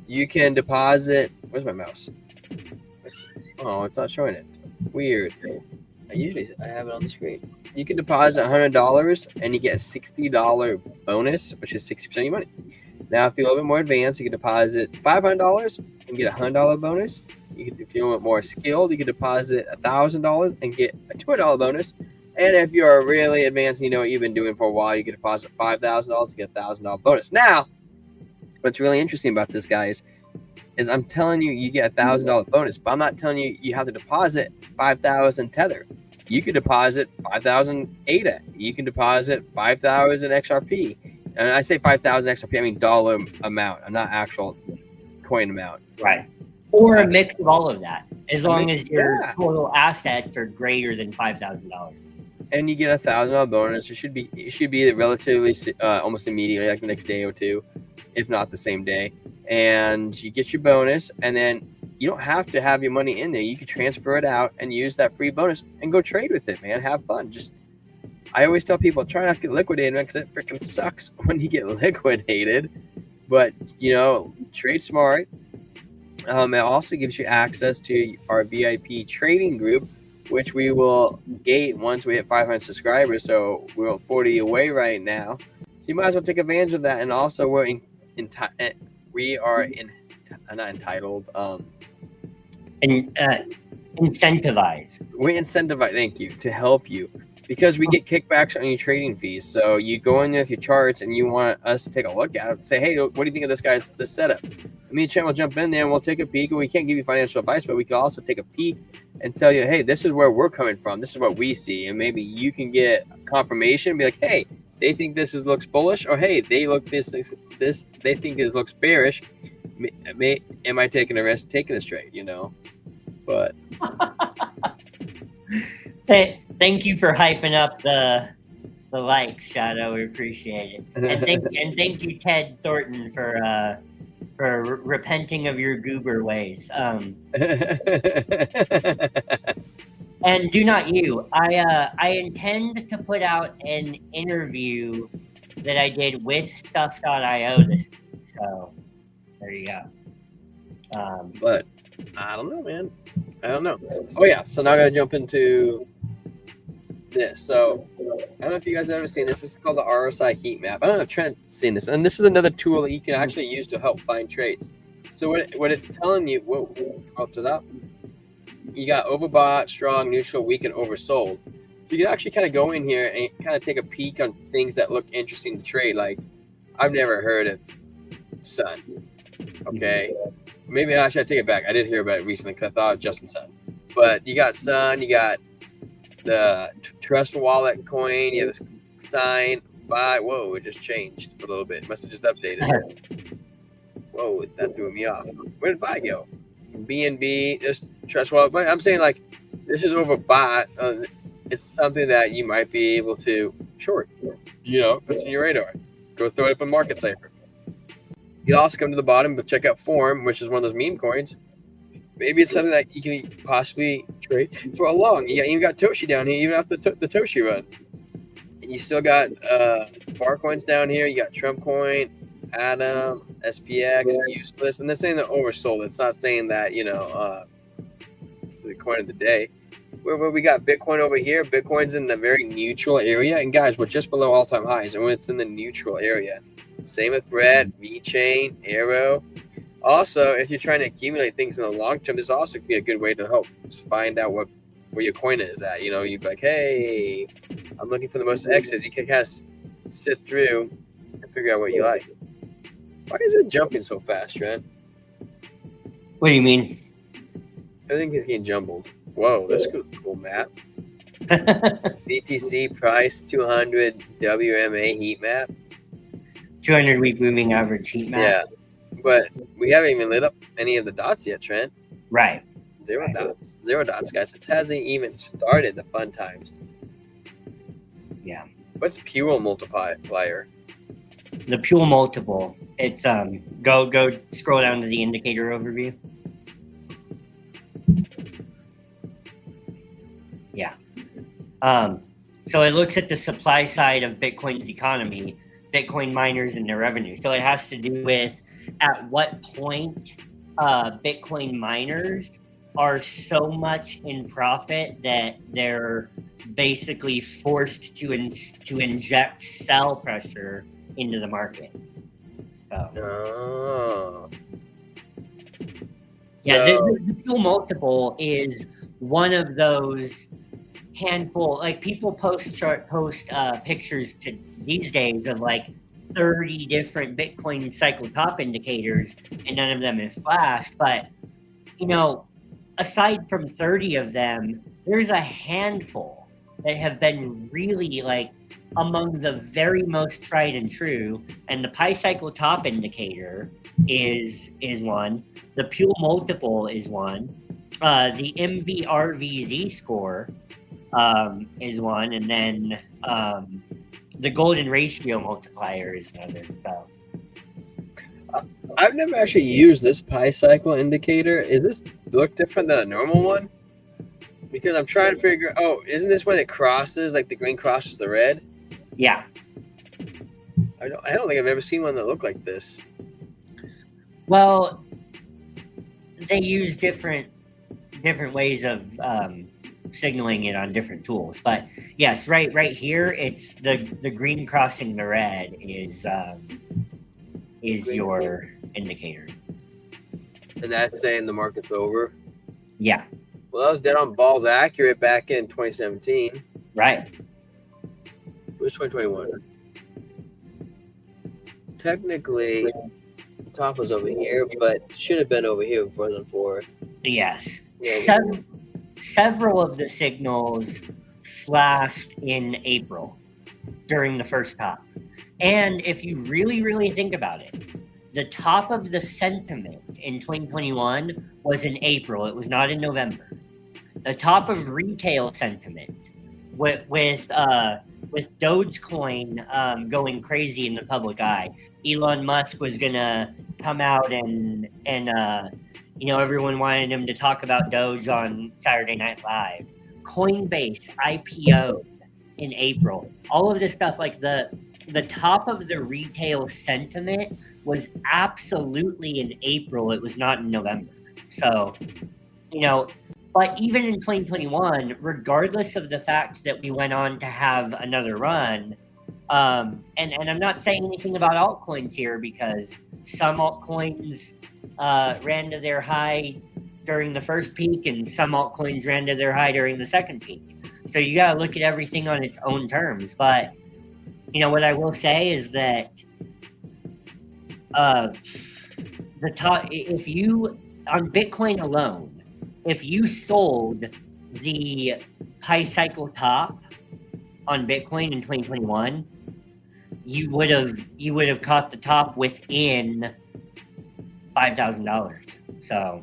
you can deposit. Where's my mouse? Oh, it's not showing it. Weird. I have it on the screen. You can deposit $100 and you get a $60 bonus, which is 60% of your money. Now, if you're a little bit more advanced, you can deposit $500 and get a $100 bonus. If you're a little bit more skilled, you can deposit $1,000 and get a $200 bonus. And if you're really advanced and you know what you've been doing for a while, you can deposit $5,000 to get a $1,000 bonus. Now, what's really interesting about this, guys, is I'm telling you, you get a $1,000 bonus, but I'm not telling you you have to deposit 5,000 Tether. You can deposit 5,000 ADA. You can deposit 5,000 XRP. And I say 5,000 XRP, I mean dollar amount. I'm not actual coin amount. Right. Or a mix of all of that, as long as your total assets are greater than $5,000. And you get a $1,000 bonus. It should be relatively almost immediately, like the next day or two, if not the same day. And you get your bonus, and then you don't have to have your money in there. You can transfer it out and use that free bonus and go trade with it, man. Have fun. I always tell people, try not to get liquidated, man, because it freaking sucks when you get liquidated. But, trade smart. It also gives you access to our VIP trading group, which we will gate once we hit 500 subscribers. So we're 40 away right now. So you might as well take advantage of that. And also we're not entitled. Incentivized. We incentivize, thank you, to help you. Because we get kickbacks on your trading fees. So you go in there with your charts and you want us to take a look at it. Say, hey, what do you think of this setup? Me and Chen will jump in there and we'll take a peek. And we can't give you financial advice, but we can also take a peek and tell you, hey, this is where we're coming from. This is what we see. And maybe you can get confirmation and be like, hey, they think this looks bullish, or hey, they think this looks bearish. Am I taking a risk taking this trade? But thank you for hyping up the likes, Shadow. We appreciate it. And thank you, Ted Thornton, for repenting of your goober ways. And do not you. I intend to put out an interview that I did with Stuff.io this week. So there you go. But I don't know, man. I don't know. Oh yeah. So now I gotta jump into this. So I don't know if you guys have ever seen this. This is called the RSI heat map. I don't know if Trent's seen this. And this is another tool that you can actually use to help find trades. So what it's telling you, up to that, you got overbought, strong, neutral, weak, and oversold. You can actually kind of go in here and kind of take a peek on things that look interesting to trade. Like, I've never heard of Sun. Okay. maybe actually I take it back. I did hear about it recently because I thought Justin said. But you got Sun, you got the Trust Wallet coin, you have this sign, buy. Whoa, it just changed a little bit. Must have just updated. Whoa, that threw me off. Where did buy go? BNB, just Trust Wallet. But I'm saying like this is overbought. It's something that you might be able to short. You know, puts in your radar. Go throw it up in Market Cipher. You can also come to the bottom, but check out Form, which is one of those meme coins. Maybe it's something that you can possibly trade for a long. You got Toshi down here, even after the Toshi run. And you still got bar coins down here. You got Trump coin, Atom, SPX, useless. And they're saying they're oversold. It's not saying that, you know, it's the coin of the day. Where we got Bitcoin over here. Bitcoin's in the very neutral area. And guys, we're just below all-time highs. And when it's in the neutral area. Same with Red, VeChain, Arrow. Also, if you're trying to accumulate things in the long term, this also could be a good way to help find out where your coin is at. You know, you'd be like, hey, I'm looking for the most X's. You can kind of sift through and figure out what you like. Why is it jumping so fast, Trent? What do you mean? Everything is getting jumbled. Whoa, this is a cool map. BTC price 200 WMA heat map. 200-week moving average heat map. Yeah, but we haven't even lit up any of the dots yet, Trent. Right. Zero dots, guys. It hasn't even started the fun times. Yeah. What's Pure multiplier? The Pure multiple. It's go scroll down to the indicator overview. Yeah. So it looks at the supply side of Bitcoin's economy, Bitcoin miners and their revenue. So it has to do with at what point Bitcoin miners are so much in profit that they're basically forced to inject sell pressure into the market. So, yeah, the Pure multiple is one of those handful. Like people post pictures to these days of like 30 different Bitcoin cycle top indicators, and none of them have flashed. But you know, aside from 30 of them, there's a handful that have been really like among the very most tried and true. And the Pi cycle top indicator is one. The Pure multiple is one. The MVRVZ score is one, and then the golden ratio multiplier is another. So I've never actually used this Pi cycle indicator. Is this look different than a normal one? Because I'm trying to figure. Oh, isn't this when it crosses, like the green crosses the red? Yeah. I don't think I've ever seen one that looked like this. Well, they use different ways of signaling it on different tools, but yes, right here, it's the green crossing the red is your indicator, And that's saying the market's over. Yeah. Well, that was dead on balls accurate back in 2017. Right. Where's 2021? Technically, the top was over here, but should have been over here if it wasn't for. Yes. Yeah, Several of the signals flashed in April during the first top. And if you really, really think about it, the top of the sentiment in 2021 was in April. It was not in November. The top of retail sentiment with Dogecoin going crazy in the public eye. Elon Musk was gonna come out and everyone wanted him to talk about Doge on Saturday Night Live. Coinbase IPO in April. All of this stuff, like the top of the retail sentiment was absolutely in April. It was not in November. So, but even in 2021, regardless of the fact that we went on to have another run, and I'm not saying anything about altcoins here because some altcoins ran to their high during the first peak and some altcoins ran to their high during the second peak. So you got to look at everything on its own terms. But, what I will say is that the top, if you, on Bitcoin alone, if you sold the high cycle top on Bitcoin in 2021, you would have caught the top within $5,000. So,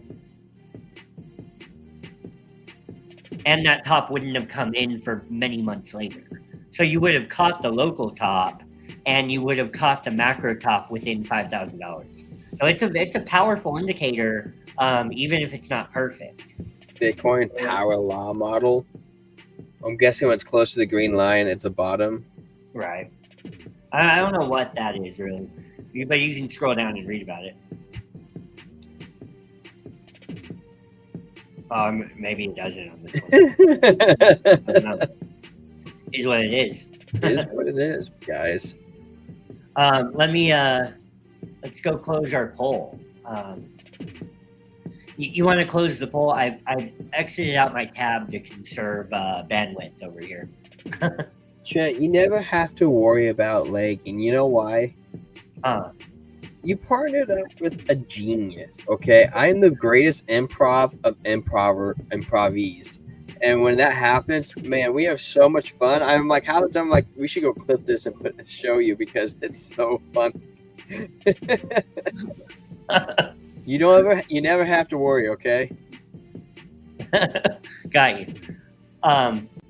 and that top wouldn't have come in for many months later. So you would have caught the local top, and you would have caught the macro top within $5,000. So it's a powerful indicator, even if it's not perfect. Bitcoin power law model. I'm guessing when it's close to the green line, it's a bottom. Right. I don't know what that is really, but you can scroll down and read about it. Maybe it doesn't on this one. I don't know. It is what it is. It is what it is, guys. Let's go close our poll. You want to close the poll? I exited out my tab to conserve bandwidth over here. Trent, you never have to worry about lagging. You know why? You partnered up with a genius, okay? I'm the greatest improv of improvees. And when that happens, man, we have so much fun. I'm like, half the time, I'm like, we should go clip this and show you because it's so fun. You never have to worry, okay? Got you.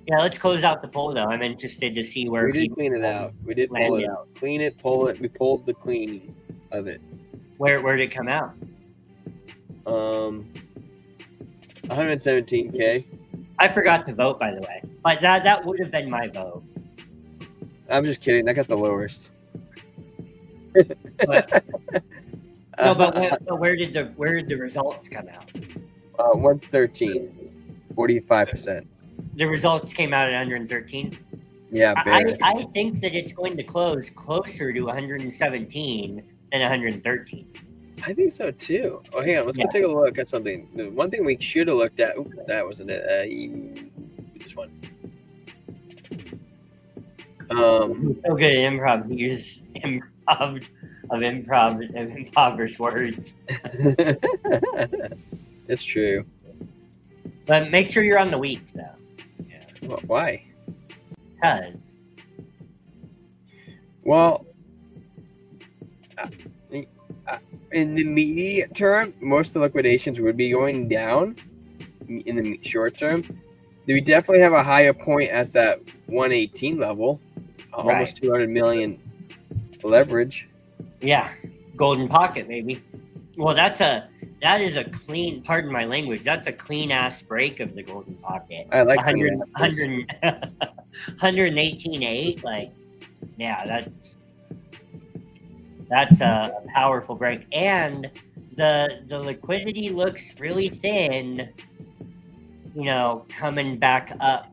Yeah, let's close out the poll though. I'm interested to see where we did clean it out. We did pull it out. Clean it, pull it. We pulled the cleaning of it. Where did it come out? 117K. I forgot to vote, by the way, but that would have been my vote. I'm just kidding. I got the lowest. But, no, but where did the results come out? 113, 45%. The results came out at 113. Yeah, I think that it's going to close closer to 117 than 113. I think so too. Oh, hang on. Let's go take a look at something. The one thing we should have looked at. Oops, that wasn't it. This one. So good at improv. He uses impoverished words. It's true. But make sure you're on the week, though. Yeah. Why? Because. Well, in the immediate term, most of the liquidations would be going down. In the short term, we definitely have a higher point at that 118 level, almost 200 million leverage. Yeah, golden pocket, maybe. Well, that is a clean. Pardon my language. That's a clean ass break of the golden pocket. I like 118.8. Like, yeah, that's a powerful break, and the liquidity looks really thin. You know, coming back up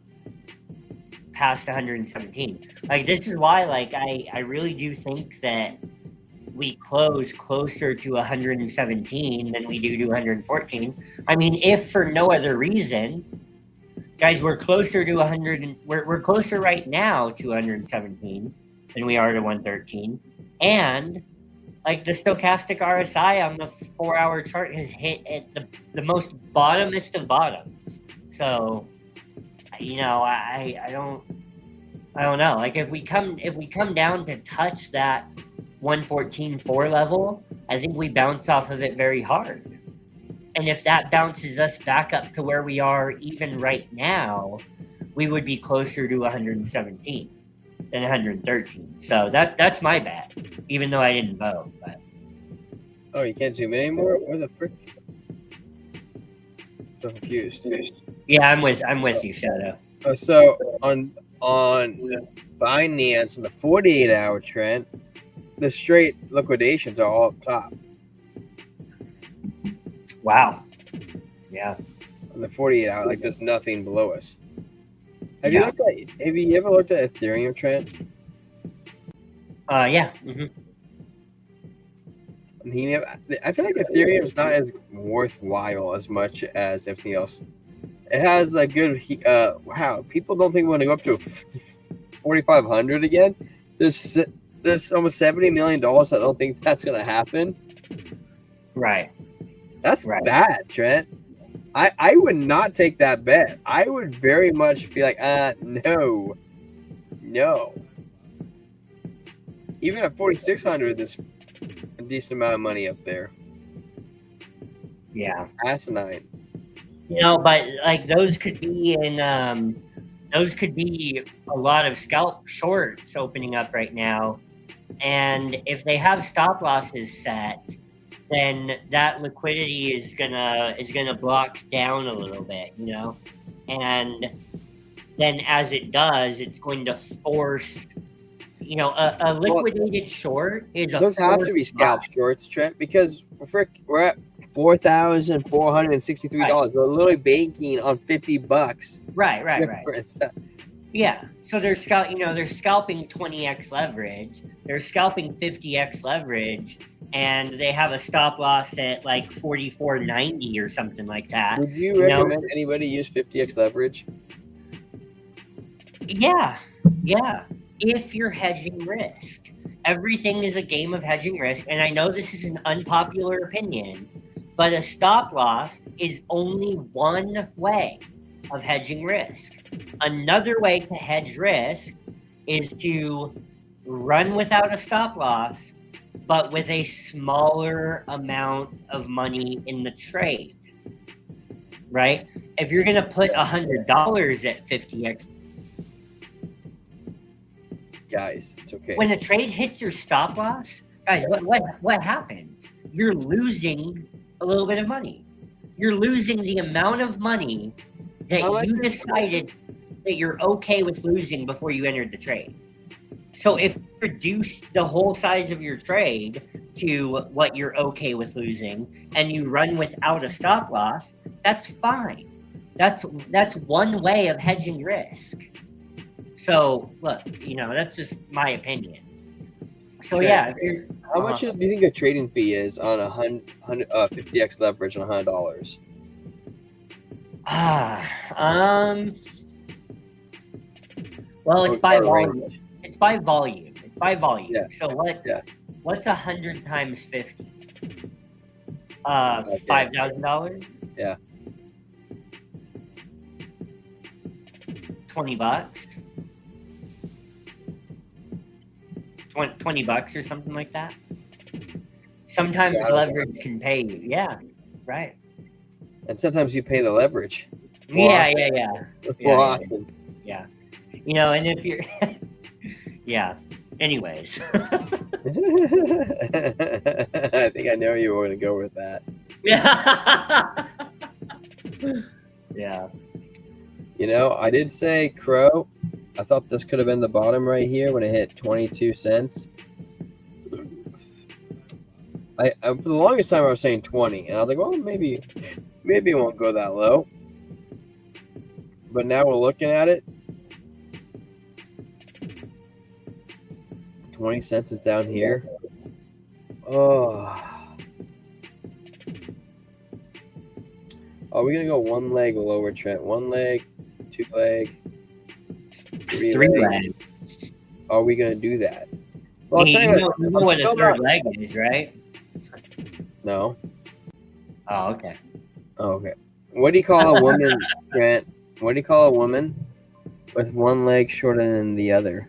past 117. Like, this is why, like, I really do think that we close closer to 117 than we do to 114. I mean, if for no other reason, guys, we're closer to 100. We're closer right now to 117 than we are to 113. And like the stochastic RSI on the 4-hour chart has hit at the most bottomest of bottoms. So, you know, I don't know. Like if we come down to touch that 114.4 level, I think we bounce off of it very hard. And if that bounces us back up to where we are even right now, we would be closer to 117 than 113. So that's my bet, even though I didn't vote. But. Oh, you can't zoom in anymore? Where the frick? So confused. Yeah, I'm with you, Shadow. So on Binance on the 48-hour trend, the straight liquidations are all up top. Wow. Yeah. On the 48-hour, like there's nothing below us. Have you ever looked at Ethereum trend? Yeah. Mm-hmm. I feel like Ethereum is not as worthwhile as much as everything else. It has a good wow. People don't think we're gonna go up to 4,500 again. There's almost $70 million. I don't think that's gonna happen. Right. That's Right. bad, Trent. I would not take that bet. I would very much be like, no. Even at 4,600, there's a decent amount of money up there. Yeah. Asinine. But like those could be a lot of scalp shorts opening up right now. And if they have stop losses set, then that liquidity is gonna block down a little bit, and then as it does, it's going to force, a liquidated short is Those have to be scalp shorts, Trent, because we're at $4,463. Right. We're literally banking on $50. Right. Yeah. So they're scalping 20x leverage. They're scalping 50x leverage, and they have a stop loss at like 44.90 or something like that. Would you recommend anybody use 50x leverage? Yeah. If you're hedging risk, everything is a game of hedging risk. And I know this is an unpopular opinion, but a stop loss is only one way of hedging risk. Another way to hedge risk is to run without a stop loss, but with a smaller amount of money in the trade, right? If you're going to put $100 at 50x, guys, it's okay. when a trade hits your stop loss, guys, what happens? You're losing a little bit of money. You're losing the amount of money that you decided that you're okay with losing before you entered the trade. So if you reduce the whole size of your trade to what you're okay with losing and you run without a stop loss, that's fine. That's one way of hedging risk. So look, that's just my opinion. So yeah, how much do you think a trading fee is on 50x leverage on $100? Well, it's by volume. It's by volume. Yeah. So what's 100 times 50? $5,000. Yeah. $20. $20 or something like that. Sometimes leverage can pay you. Yeah, right. And sometimes you pay the leverage. Yeah. Often. Yeah. And if you're yeah. Anyways. I think I know you were going to go with that. Yeah. I did say Crow. I thought this could have been the bottom right here when it hit 22 cents. I for the longest time I was saying 20, and I was like, well, maybe it won't go that low. But now we're looking at it. 20 cents is down here. Oh. Are we gonna go one leg lower, Trent? One leg, two leg, three leg. Are we gonna do that? Well, you know what a third leg is, right? No. Oh, okay. What do you call a woman, Trent? What do you call a woman with one leg shorter than the other?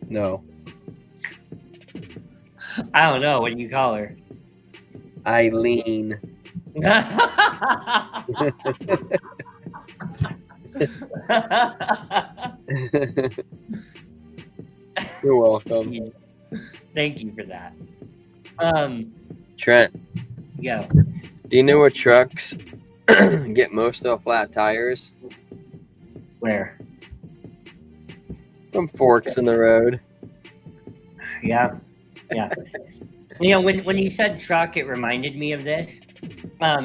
No. I don't know. What do you call her? Eileen. You're welcome. Thank you for that. Trent. Yeah. Do you know where trucks get most of the flat tires? Where? From forks in the road. Yeah. When you said truck, it reminded me of this.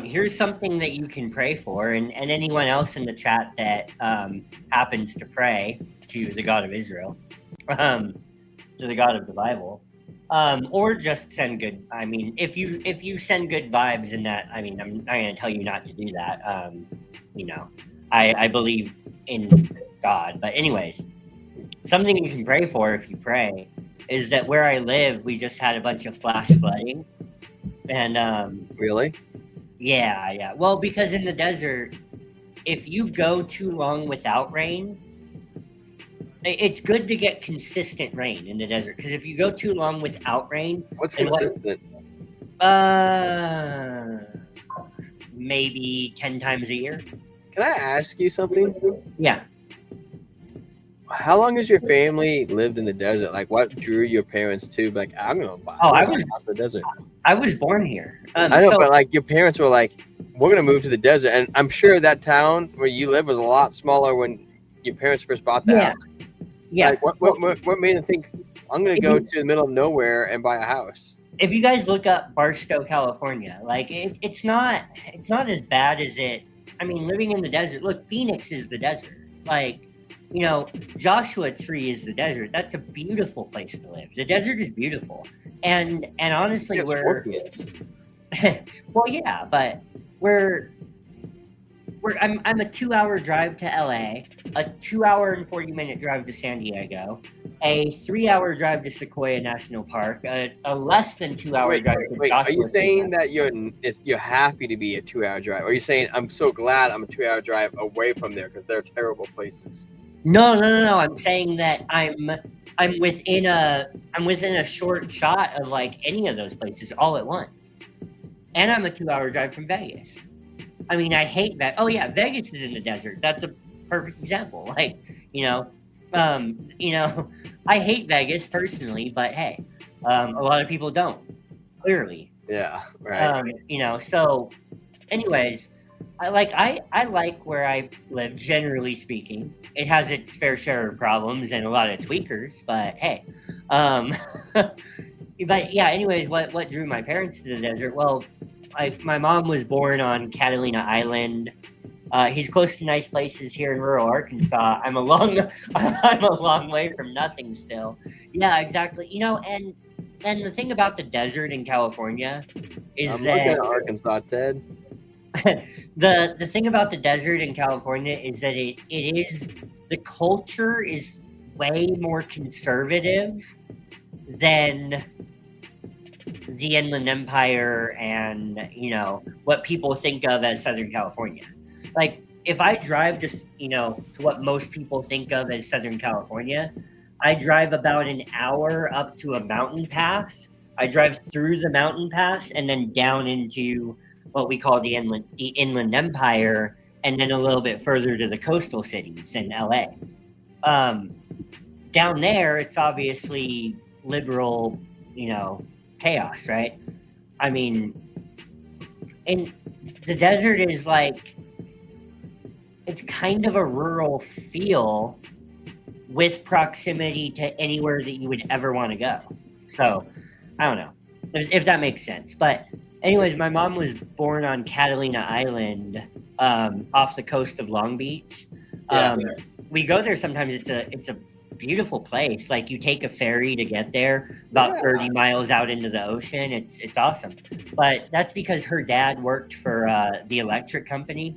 Here's something that you can pray for, and anyone else in the chat that happens to pray to the God of Israel, to the God of the Bible, or just send good. I mean, if you send good vibes in that, I mean, I'm not going to tell you not to do that. I believe in God. But anyways, something you can pray for if you pray is that where I live, we just had a bunch of flash flooding. And Really? yeah. Well, because in the desert, if you go too long without rain, it's good to get consistent rain in the desert. Because if you go too long without rain, What's then consistent? Maybe 10 times a year. Can I ask you something? Yeah. How long has your family lived in the desert? Like, what drew your parents to? Like, I'm gonna buy. I a house in the desert. I was born here. I know, but like, your parents were like, "We're gonna move to the desert," and I'm sure that town where you live was a lot smaller when your parents first bought the house. Yeah. Like, what made them think I'm gonna go to the middle of nowhere and buy a house? If you guys look up Barstow, California, like it's not as bad as it. I mean, living in the desert. Look, Phoenix is the desert. Like, Joshua Tree is the desert. That's a beautiful place to live. The desert is beautiful, and honestly, well, yeah, but I'm a 2-hour drive to LA, a 2-hour and 40-minute drive to San Diego, a 3-hour drive to Sequoia National Park, a less than 2-hour drive to Joshua. Are you saying that you're happy to be a 2-hour drive? Or are you saying I'm so glad I'm a 2-hour drive away from there because they're terrible places? No. I'm saying that I'm within a short shot of like any of those places all at once, and I'm a 2-hour drive from Vegas. I mean, I hate that. Oh yeah, Vegas is in the desert. That's a perfect example. Like, I hate Vegas personally, but hey, a lot of people don't. Clearly. Yeah. Right. So, anyways, I like where I live. Generally speaking, it has its fair share of problems and a lot of tweakers, but hey, but yeah. Anyways, what drew my parents to the desert? Well, my mom was born on Catalina Island. He's close to nice places here in rural Arkansas. I'm a long way from nothing still. Yeah, exactly. And the thing about the desert in California is I'm that looking at Arkansas, Ted. the thing about the desert in California is that the culture is way more conservative than the Inland Empire and what people think of as Southern California. Like, if I drive to what most people think of as Southern California, I drive about an hour up to a mountain pass. I drive through the mountain pass and then down into what we call the Inland Empire, and then a little bit further to the coastal cities in LA. Down there, it's obviously liberal, chaos, right? I mean, and the desert is like, it's kind of a rural feel with proximity to anywhere that you would ever want to go. So, I don't know if that makes sense. But anyways, my mom was born on Catalina Island, off the coast of Long Beach. We go there sometimes. It's a beautiful place. Like, you take a ferry to get there, about 30 miles out into the ocean. It's awesome. But that's because her dad worked for the electric company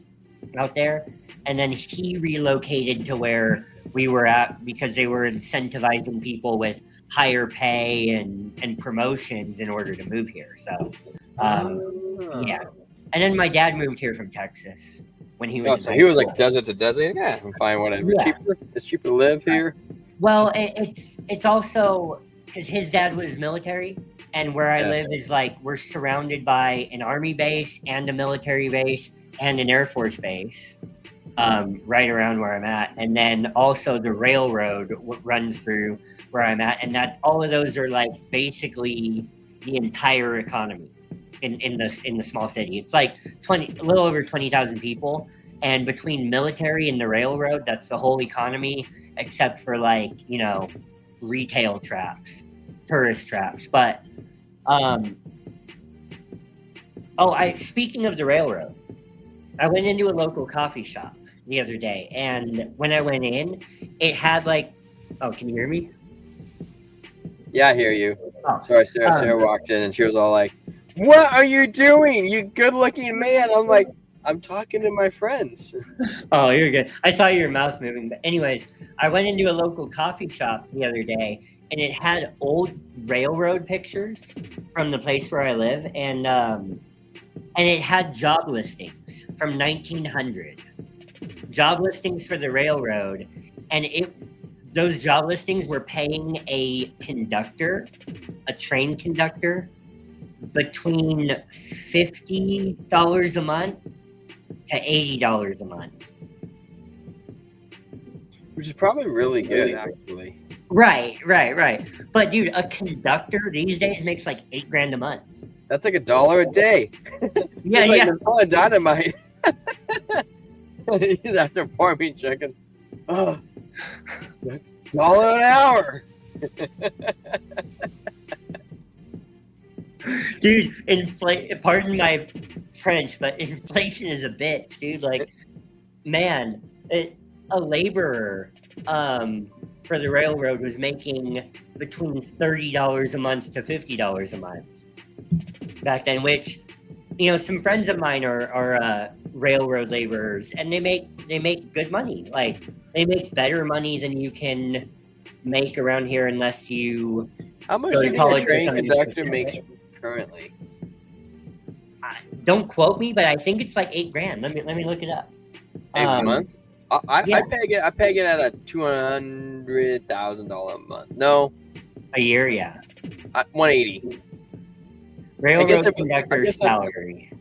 out there, and then he relocated to where we were at because they were incentivizing people with higher pay and promotions in order to move here. So yeah. And then my dad moved here from Texas when he was he was like desert to desert. Yeah, I'm fine, whatever. Yeah. It's cheaper to live here. Well, it's also because his dad was military, and where I live is like we're surrounded by an army base and a military base and an Air Force base, right around where I'm at, and then also the railroad runs through where I'm at, and that all of those are like basically the entire economy in the small city. It's like a little over 20,000 people, and between military and the railroad, that's the whole economy, except for like retail traps, tourist traps. But speaking of the railroad, I went into a local coffee shop the other day, and when I went in, it had like, can you hear me? Yeah, I hear you. Oh. Sorry, Sarah walked in and she was all like, "What are you doing, you good-looking man?" I'm like, I'm talking to my friends. Oh, you're good. I saw your mouth moving. But anyways, I went into a local coffee shop the other day, and it had old railroad pictures from the place where I live, and it had job listings from 1900. Job listings for the railroad, and those job listings were paying a train conductor, between $50 a month to $80 a month. Which is probably really good, actually. Right. But dude, a conductor these days makes like $8,000 a month. That's like $1 a day. Yeah, like yeah. Napoleon Dynamite. He's out there farming chicken. Oh, $1 an hour. Dude, pardon my French, but inflation is a bitch, dude. Like, man, a laborer for the railroad was making between $30 a month to $50 a month back then, which, you know, some friends of mine are railroad laborers, and they make good money. Like, they make better money than you can make around here unless you How much go do to you college think a or train something. conductor makes currently? Don't quote me, but I think it's like $8,000. Let me look it up. A month? Yeah. I peg it at a $200,000 a month. No, A year, yeah. 180. Railroad conductor salary.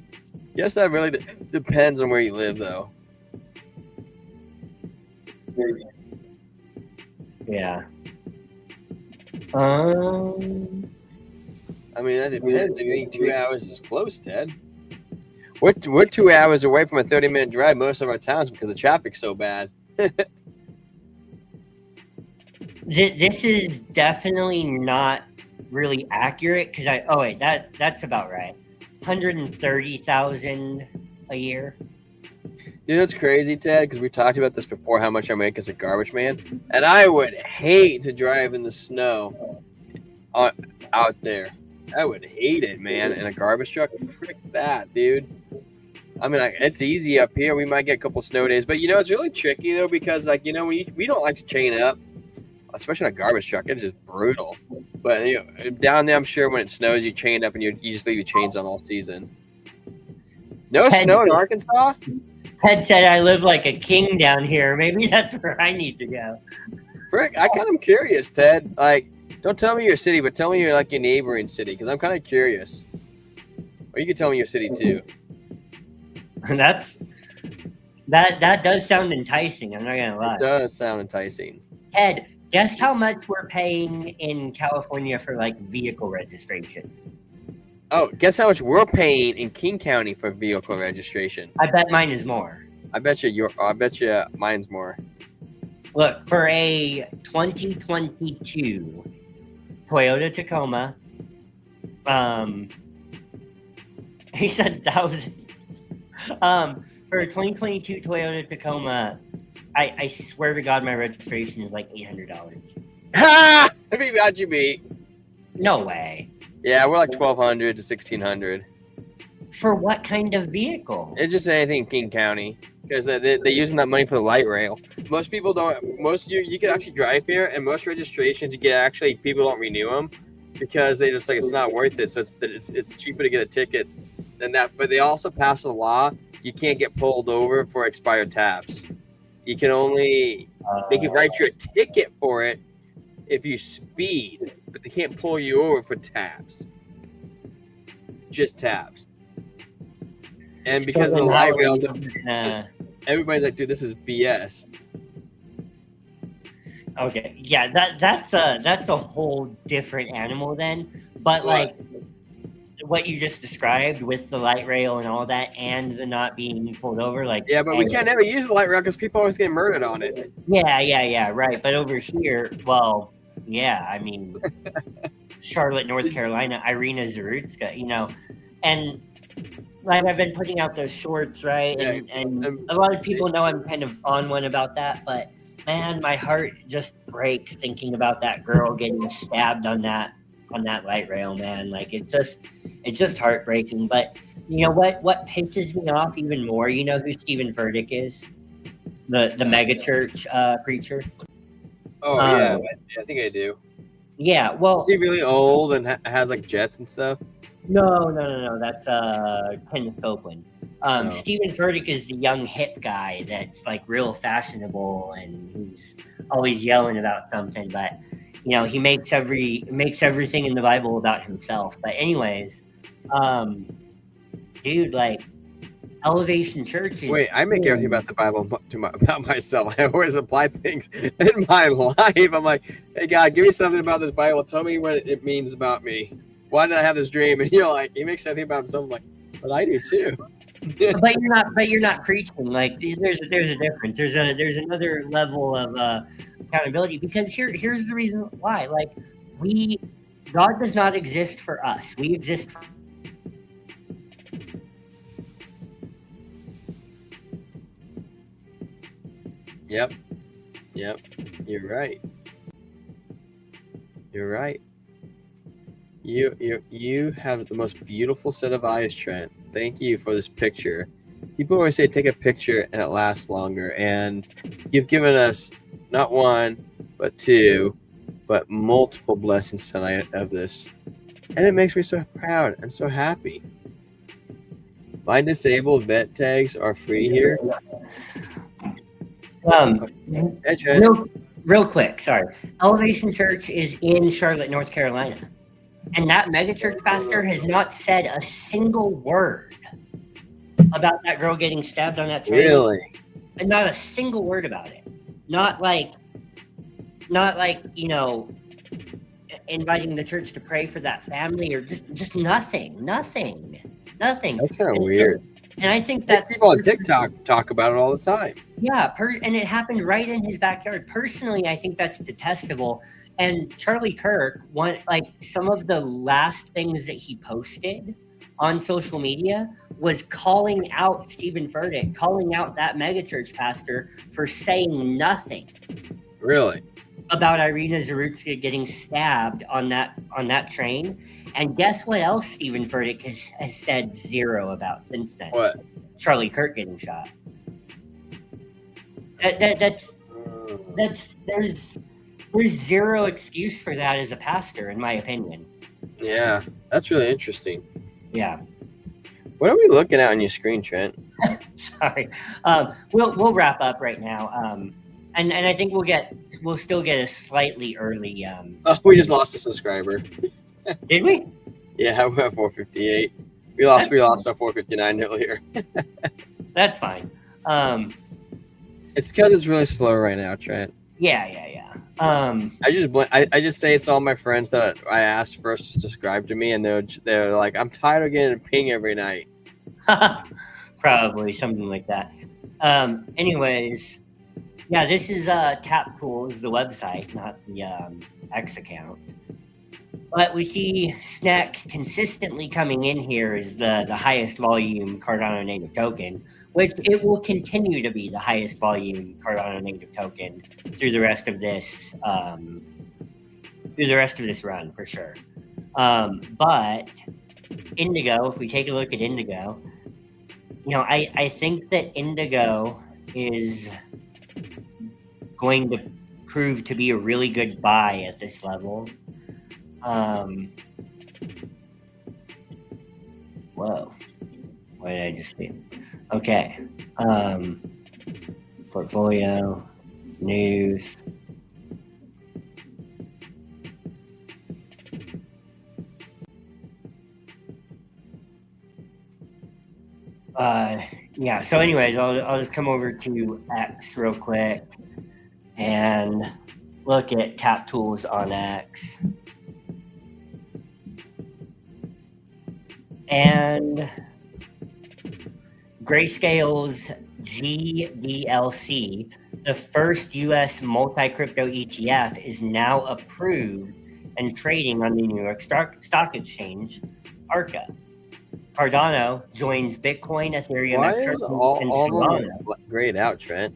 Guess that really depends on where you live, though. Yeah. I mean, that depends. I think 2 hours is close, Ted. We're 2 hours away from a 30-minute drive most of our towns because the traffic's so bad. This is definitely not really accurate because that's about right. 130,000 a year. You know what's crazy, Ted? Because we talked about this before, how much I make as a garbage man, and I would hate to drive in the snow out there. I would hate it, man. In a garbage truck, frick that, dude. I mean, like, it's easy up here. We might get a couple snow days, but you know, it's really tricky though because, like, you know, we don't like to chain up, especially in a garbage truck. It's just brutal. But you know, down there, I'm sure when it snows, you chain up and you just leave your chains on all season. No snow in Arkansas. Ted said I live like a king down here. Maybe that's where I need to go. Frick, I kind of curious, Ted. Like, don't tell me your city, but tell me your neighboring city, because I'm kind of curious. Or you can tell me your city too. That does sound enticing. I'm not gonna lie. It does sound enticing. Ted, guess how much we're paying in California for like vehicle registration? Oh, guess how much we're paying in King County for vehicle registration? I bet mine is more. I bet you mine's more. Look, for a 2022 Toyota Tacoma, he said 1,000. For a 2022 Toyota Tacoma, I swear to God, my registration is like $800. Ha! Let me got you beat. No way. Yeah, we're like $1,200 to $1,600. For what kind of vehicle? It's just anything in King County because they're using that money for the light rail. Most people don't. Most you can actually drive here, and most registrations people don't renew them because they just like it's not worth it. So it's cheaper to get a ticket than that. But they also pass a law: you can't get pulled over for expired tabs. You can only they can write you a ticket for it if you speed, but they can't pull you over for tabs. Just tabs. And because of the light rail, everybody's like, dude, this is BS. Okay, yeah, that's a whole different animal then. But like what you just described with the light rail and all that, and the not being pulled over, like but we can't ever use the light rail because people always get murdered on it. Yeah, right. But over here, well, yeah, I mean, Charlotte, North Carolina, Irina Zarutska, you know, and like I've been putting out those shorts, right? And a lot of people know I'm kind of on one about that, but man, my heart just breaks thinking about that girl getting stabbed on that light rail, man. Like it's just heartbreaking. But You know what pisses me off even more? You know who Stephen Furtick is? The mega church preacher. Oh yeah, I think I do. Yeah, well, Is he really old and has like jets and stuff? no. That's Kenneth Copeland. No. Stephen Furtick is the young hip guy that's like real fashionable and he's always yelling about something, but you know he makes everything in the Bible about himself. But anyways, dude, like Elevation Church is. Wait, I make everything about the Bible about myself. I always apply things in my life. I'm like, hey God, give me something about this Bible. Tell me what it means about me. Why did I have this dream? And you're like, he makes everything about himself. I'm like, but I do too. But you're not preaching. Like there's a difference. There's another level of accountability because here's the reason why. Like God does not exist for us. We exist for. Yep. You're right. You have the most beautiful set of eyes, Trent. Thank you for this picture. People always say take a picture and it lasts longer, and you've given us not one, but two, but multiple blessings tonight of this, and it makes me so proud and so happy. My disabled vet tags are free here. Hey, Trent. Real quick, sorry. Elevation Church is in Charlotte, North Carolina. And that megachurch pastor has not said a single word about that girl getting stabbed on that train. Really? And not a single word about it. Not like, you know, inviting the church to pray for that family or just nothing. That's kind of weird. And I think that people on TikTok talk about it all the time. Yeah, and it happened right in his backyard. Personally, I think that's detestable. And Charlie Kirk, some of the last things that he posted on social media was calling out Stephen Furtick, calling out that megachurch pastor for saying nothing. Really? About Irina Zarutska getting stabbed on that train. And guess what else Stephen Furtick has said zero about since then? What? Charlie Kirk getting shot. There's zero excuse for that as a pastor, in my opinion. Yeah, that's really interesting. Yeah. What are we looking at on your screen, Trent? Sorry. We'll wrap up right now. And I think we'll still get a slightly early. Oh, we just lost a subscriber. Did we? Yeah, we're at 458. We lost our 459 earlier. That's fine. It's because it's really slow right now, Trent. Yeah. I just say it's all my friends that I asked first to subscribe to me, and they're like, I'm tired of getting a ping every night. Probably something like that. Anyways, yeah, this is Tap Tools, the website, not the X account. But we see SNEC consistently coming in here as the highest volume Cardano native token, which it will continue to be the highest volume Cardano native token through the rest of this run for sure. But Indigo, if we take a look at Indigo, you know, I think that Indigo is going to prove to be a really good buy at this level. Whoa, what did I just do? Okay. Portfolio, news. Yeah, so anyways, I'll just come over to X real quick and look at Tap Tools on X. And Grayscale's GDLC, the first US multi-crypto ETF, is now approved and trading on the New York Stock Exchange, ARCA. Cardano joins Bitcoin, Ethereum, Why XRP, is all and of them Solana. grayed out, Trent?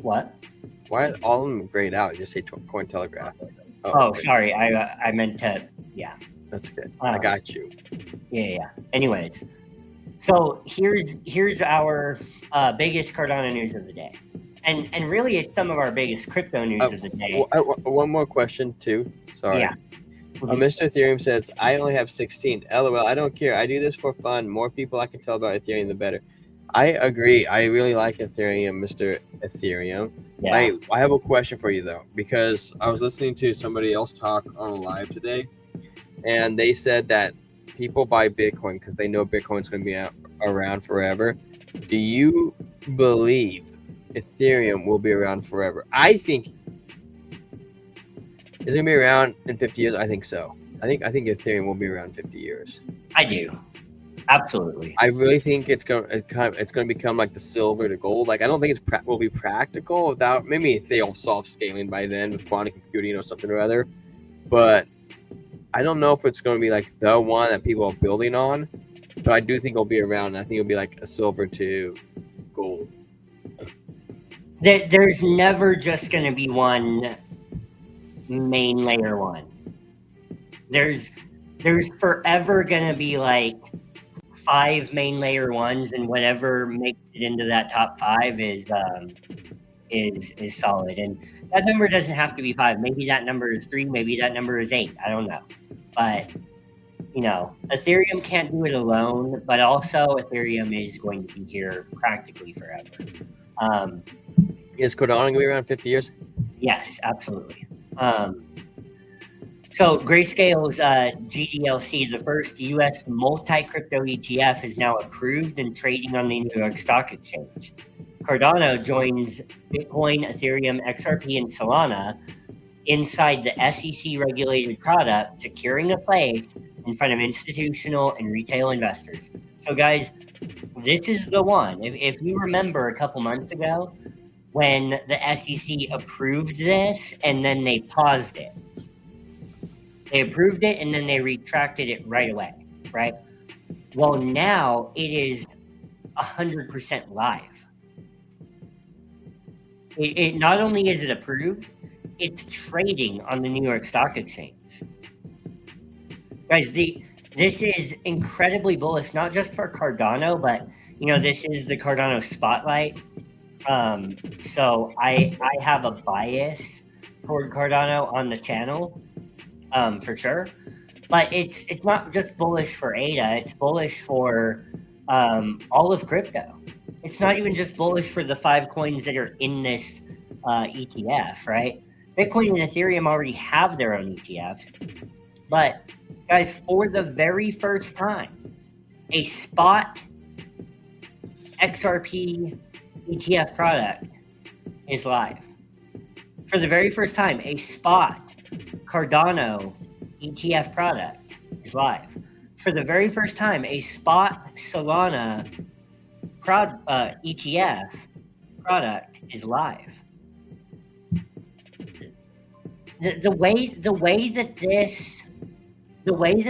What? Why are all of them grayed out? You just say Cointelegraph. Oh, sorry. I meant to. Yeah. That's good. I got you. Yeah. Anyways, So here's our biggest Cardano news of the day, and really it's some of our biggest crypto news of the day. One more question too. Sorry. Yeah. Mr. Ethereum says, I only have 16. LOL, I don't care. I do this for fun. More people I can tell about Ethereum, the better. I agree. I really like Ethereum, Mr. Ethereum. Yeah. I have a question for you, though, because I was listening to somebody else talk on a live today, and they said that people buy Bitcoin because they know Bitcoin's going to be around forever. Do you believe Ethereum will be around forever? I think it's gonna be around in 50 years. I think so. I think Ethereum will be around 50 years. I do. Absolutely. I really think it's gonna become like the silver to gold. Like I don't think will be practical without, maybe if they all solve scaling by then with quantum computing or something or other. But I don't know if it's gonna be like the one that people are building on. But I do think it'll be around. I think it'll be like a silver to gold. There's never just going to be one main layer one. There's forever going to be like 5 main layer ones, and whatever makes it into that top 5 is solid. And that number doesn't have to be 5. Maybe that number is 3. Maybe that number is 8. I don't know. But you know, Ethereum can't do it alone. But also, Ethereum is going to be here practically forever. Is Cardano gonna be around 50 years? Yes, absolutely. So Grayscale's GDLC, the first U.S. multi-crypto ETF, is now approved and trading on the New York Stock Exchange. Cardano joins Bitcoin, Ethereum, XRP, and Solana inside the SEC-regulated product, securing a place in front of institutional and retail investors. So, guys, this is the one. If you remember a couple months ago when the SEC approved this and then they paused it. They approved it and then they retracted it right away, right? Well, now it is 100% live. It not only is it approved, it's trading on the New York Stock Exchange. Guys, this is incredibly bullish, not just for Cardano, but you know, this is the Cardano spotlight. So I have a bias toward Cardano on the channel, for sure. But it's not just bullish for ADA, it's bullish for all of crypto. It's not even just bullish for the 5 coins that are in this ETF, right? Bitcoin and Ethereum already have their own ETFs. But guys, for the very first time, a spot XRP ETF product is live. For the very first time, a spot Cardano ETF product is live. For the very first time, a spot Solana ETF product is live. The way that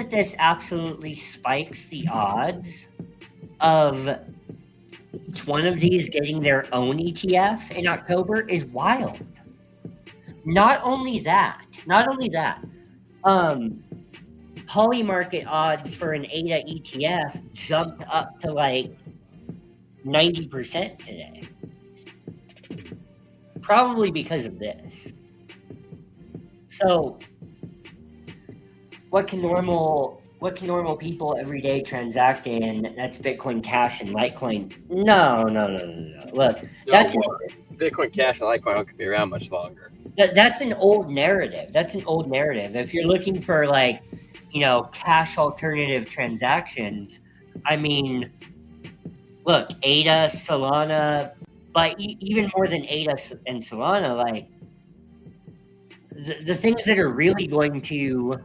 this absolutely spikes the odds of each one of these getting their own ETF in October is wild. Not only that, Polymarket odds for an ADA ETF jumped up to like 90% today. Probably because of this. So, what can normal people every day transact in? That's Bitcoin Cash and Litecoin. No. Look, that's Bitcoin Cash and Litecoin aren't gonna be around much longer. That's an old narrative. If you're looking for like, you know, cash alternative transactions, I mean, look, ADA, Solana, but even more than ADA and Solana, like the things that are really going to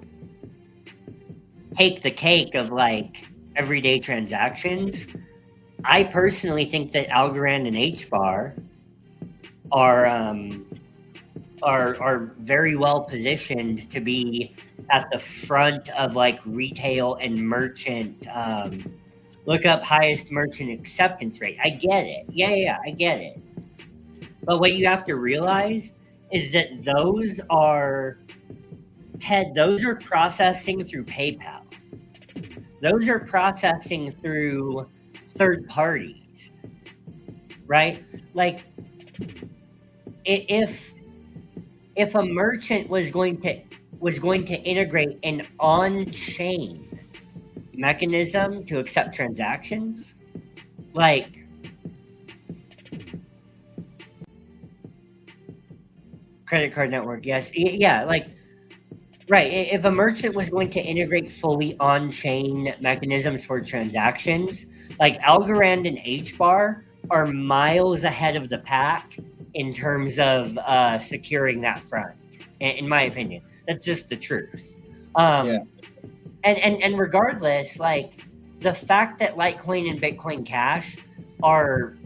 take the cake of like everyday transactions, I personally think that Algorand and HBAR are very well positioned to be at the front of like retail and merchant. Look up highest merchant acceptance rate. I get it. Yeah, I get it. But what you have to realize is that those are processing through PayPal. those are processing through third parties, right? Like if a merchant was going to integrate an on-chain mechanism to accept transactions, like credit card network, yes, yeah, like right. If a merchant was going to integrate fully on-chain mechanisms for transactions, like Algorand and HBAR are miles ahead of the pack in terms of securing that front. In my opinion, that's just the truth. Yeah. And regardless, like the fact that Litecoin and Bitcoin Cash are,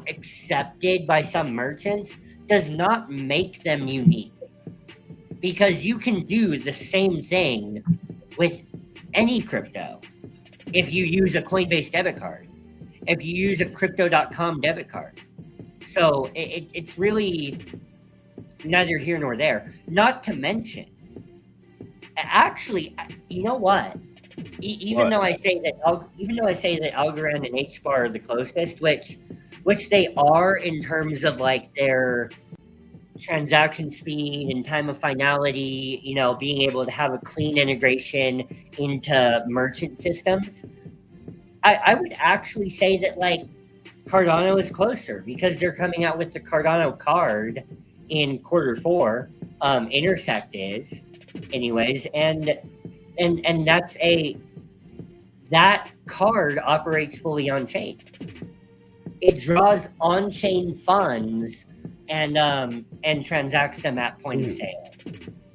accepted by some merchants does not make them unique, because you can do the same thing with any crypto. If you use a Coinbase debit card, if you use a crypto.com debit card. So it's really neither here nor there. Not to mention, actually, you know what? Even though I say that Algorand and HBAR are the closest, which they are in terms of like their transaction speed and time of finality, being able to have a clean integration into merchant systems, I would actually say that like Cardano is closer, because they're coming out with the Cardano card in Q4. Intersect is, anyways, and that card operates fully on chain. It draws on chain funds and transacts them at point of sale.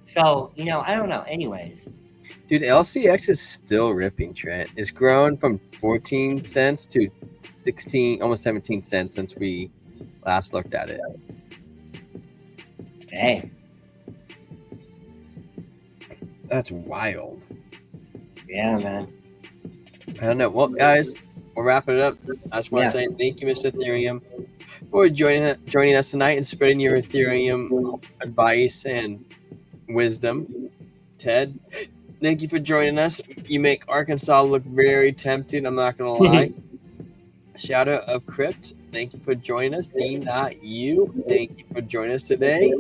So I don't know. Anyways, dude, LCX is still ripping, Trent. It's grown from 14 cents to 16, almost 17 cents since we last looked at it. Hey, that's wild. Yeah, man. I don't know. Well, guys, we're wrapping it up. I just want to say thank you, Mr. Ethereum, for joining us tonight and spreading your Ethereum advice and wisdom. Ted, thank you for joining us. You make Arkansas look very tempting, I'm not going to lie. Shout out of Crypt, thank you for joining us. Dean.U, thank you for joining us today.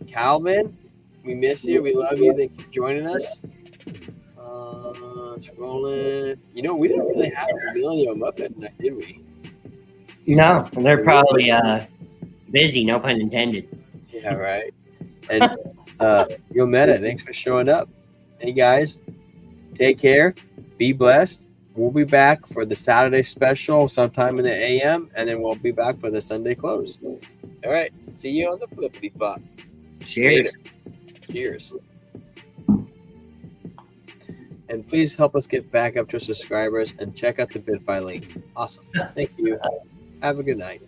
Calvin, we miss you. We love you. Thank you for joining us. It's rolling. We didn't really have Emilio Muppet tonight, did we? No, they're probably busy, no pun intended. Yeah, right. And Yo Meta, thanks for showing up. Hey guys, take care. Be blessed. We'll be back for the Saturday special sometime in the AM, and then we'll be back for the Sunday close. All right. See you on the flippity flop. Cheers. Later. Cheers. And please help us get back up to subscribers and check out the BitFi link. Awesome. Thank you. Have a good night.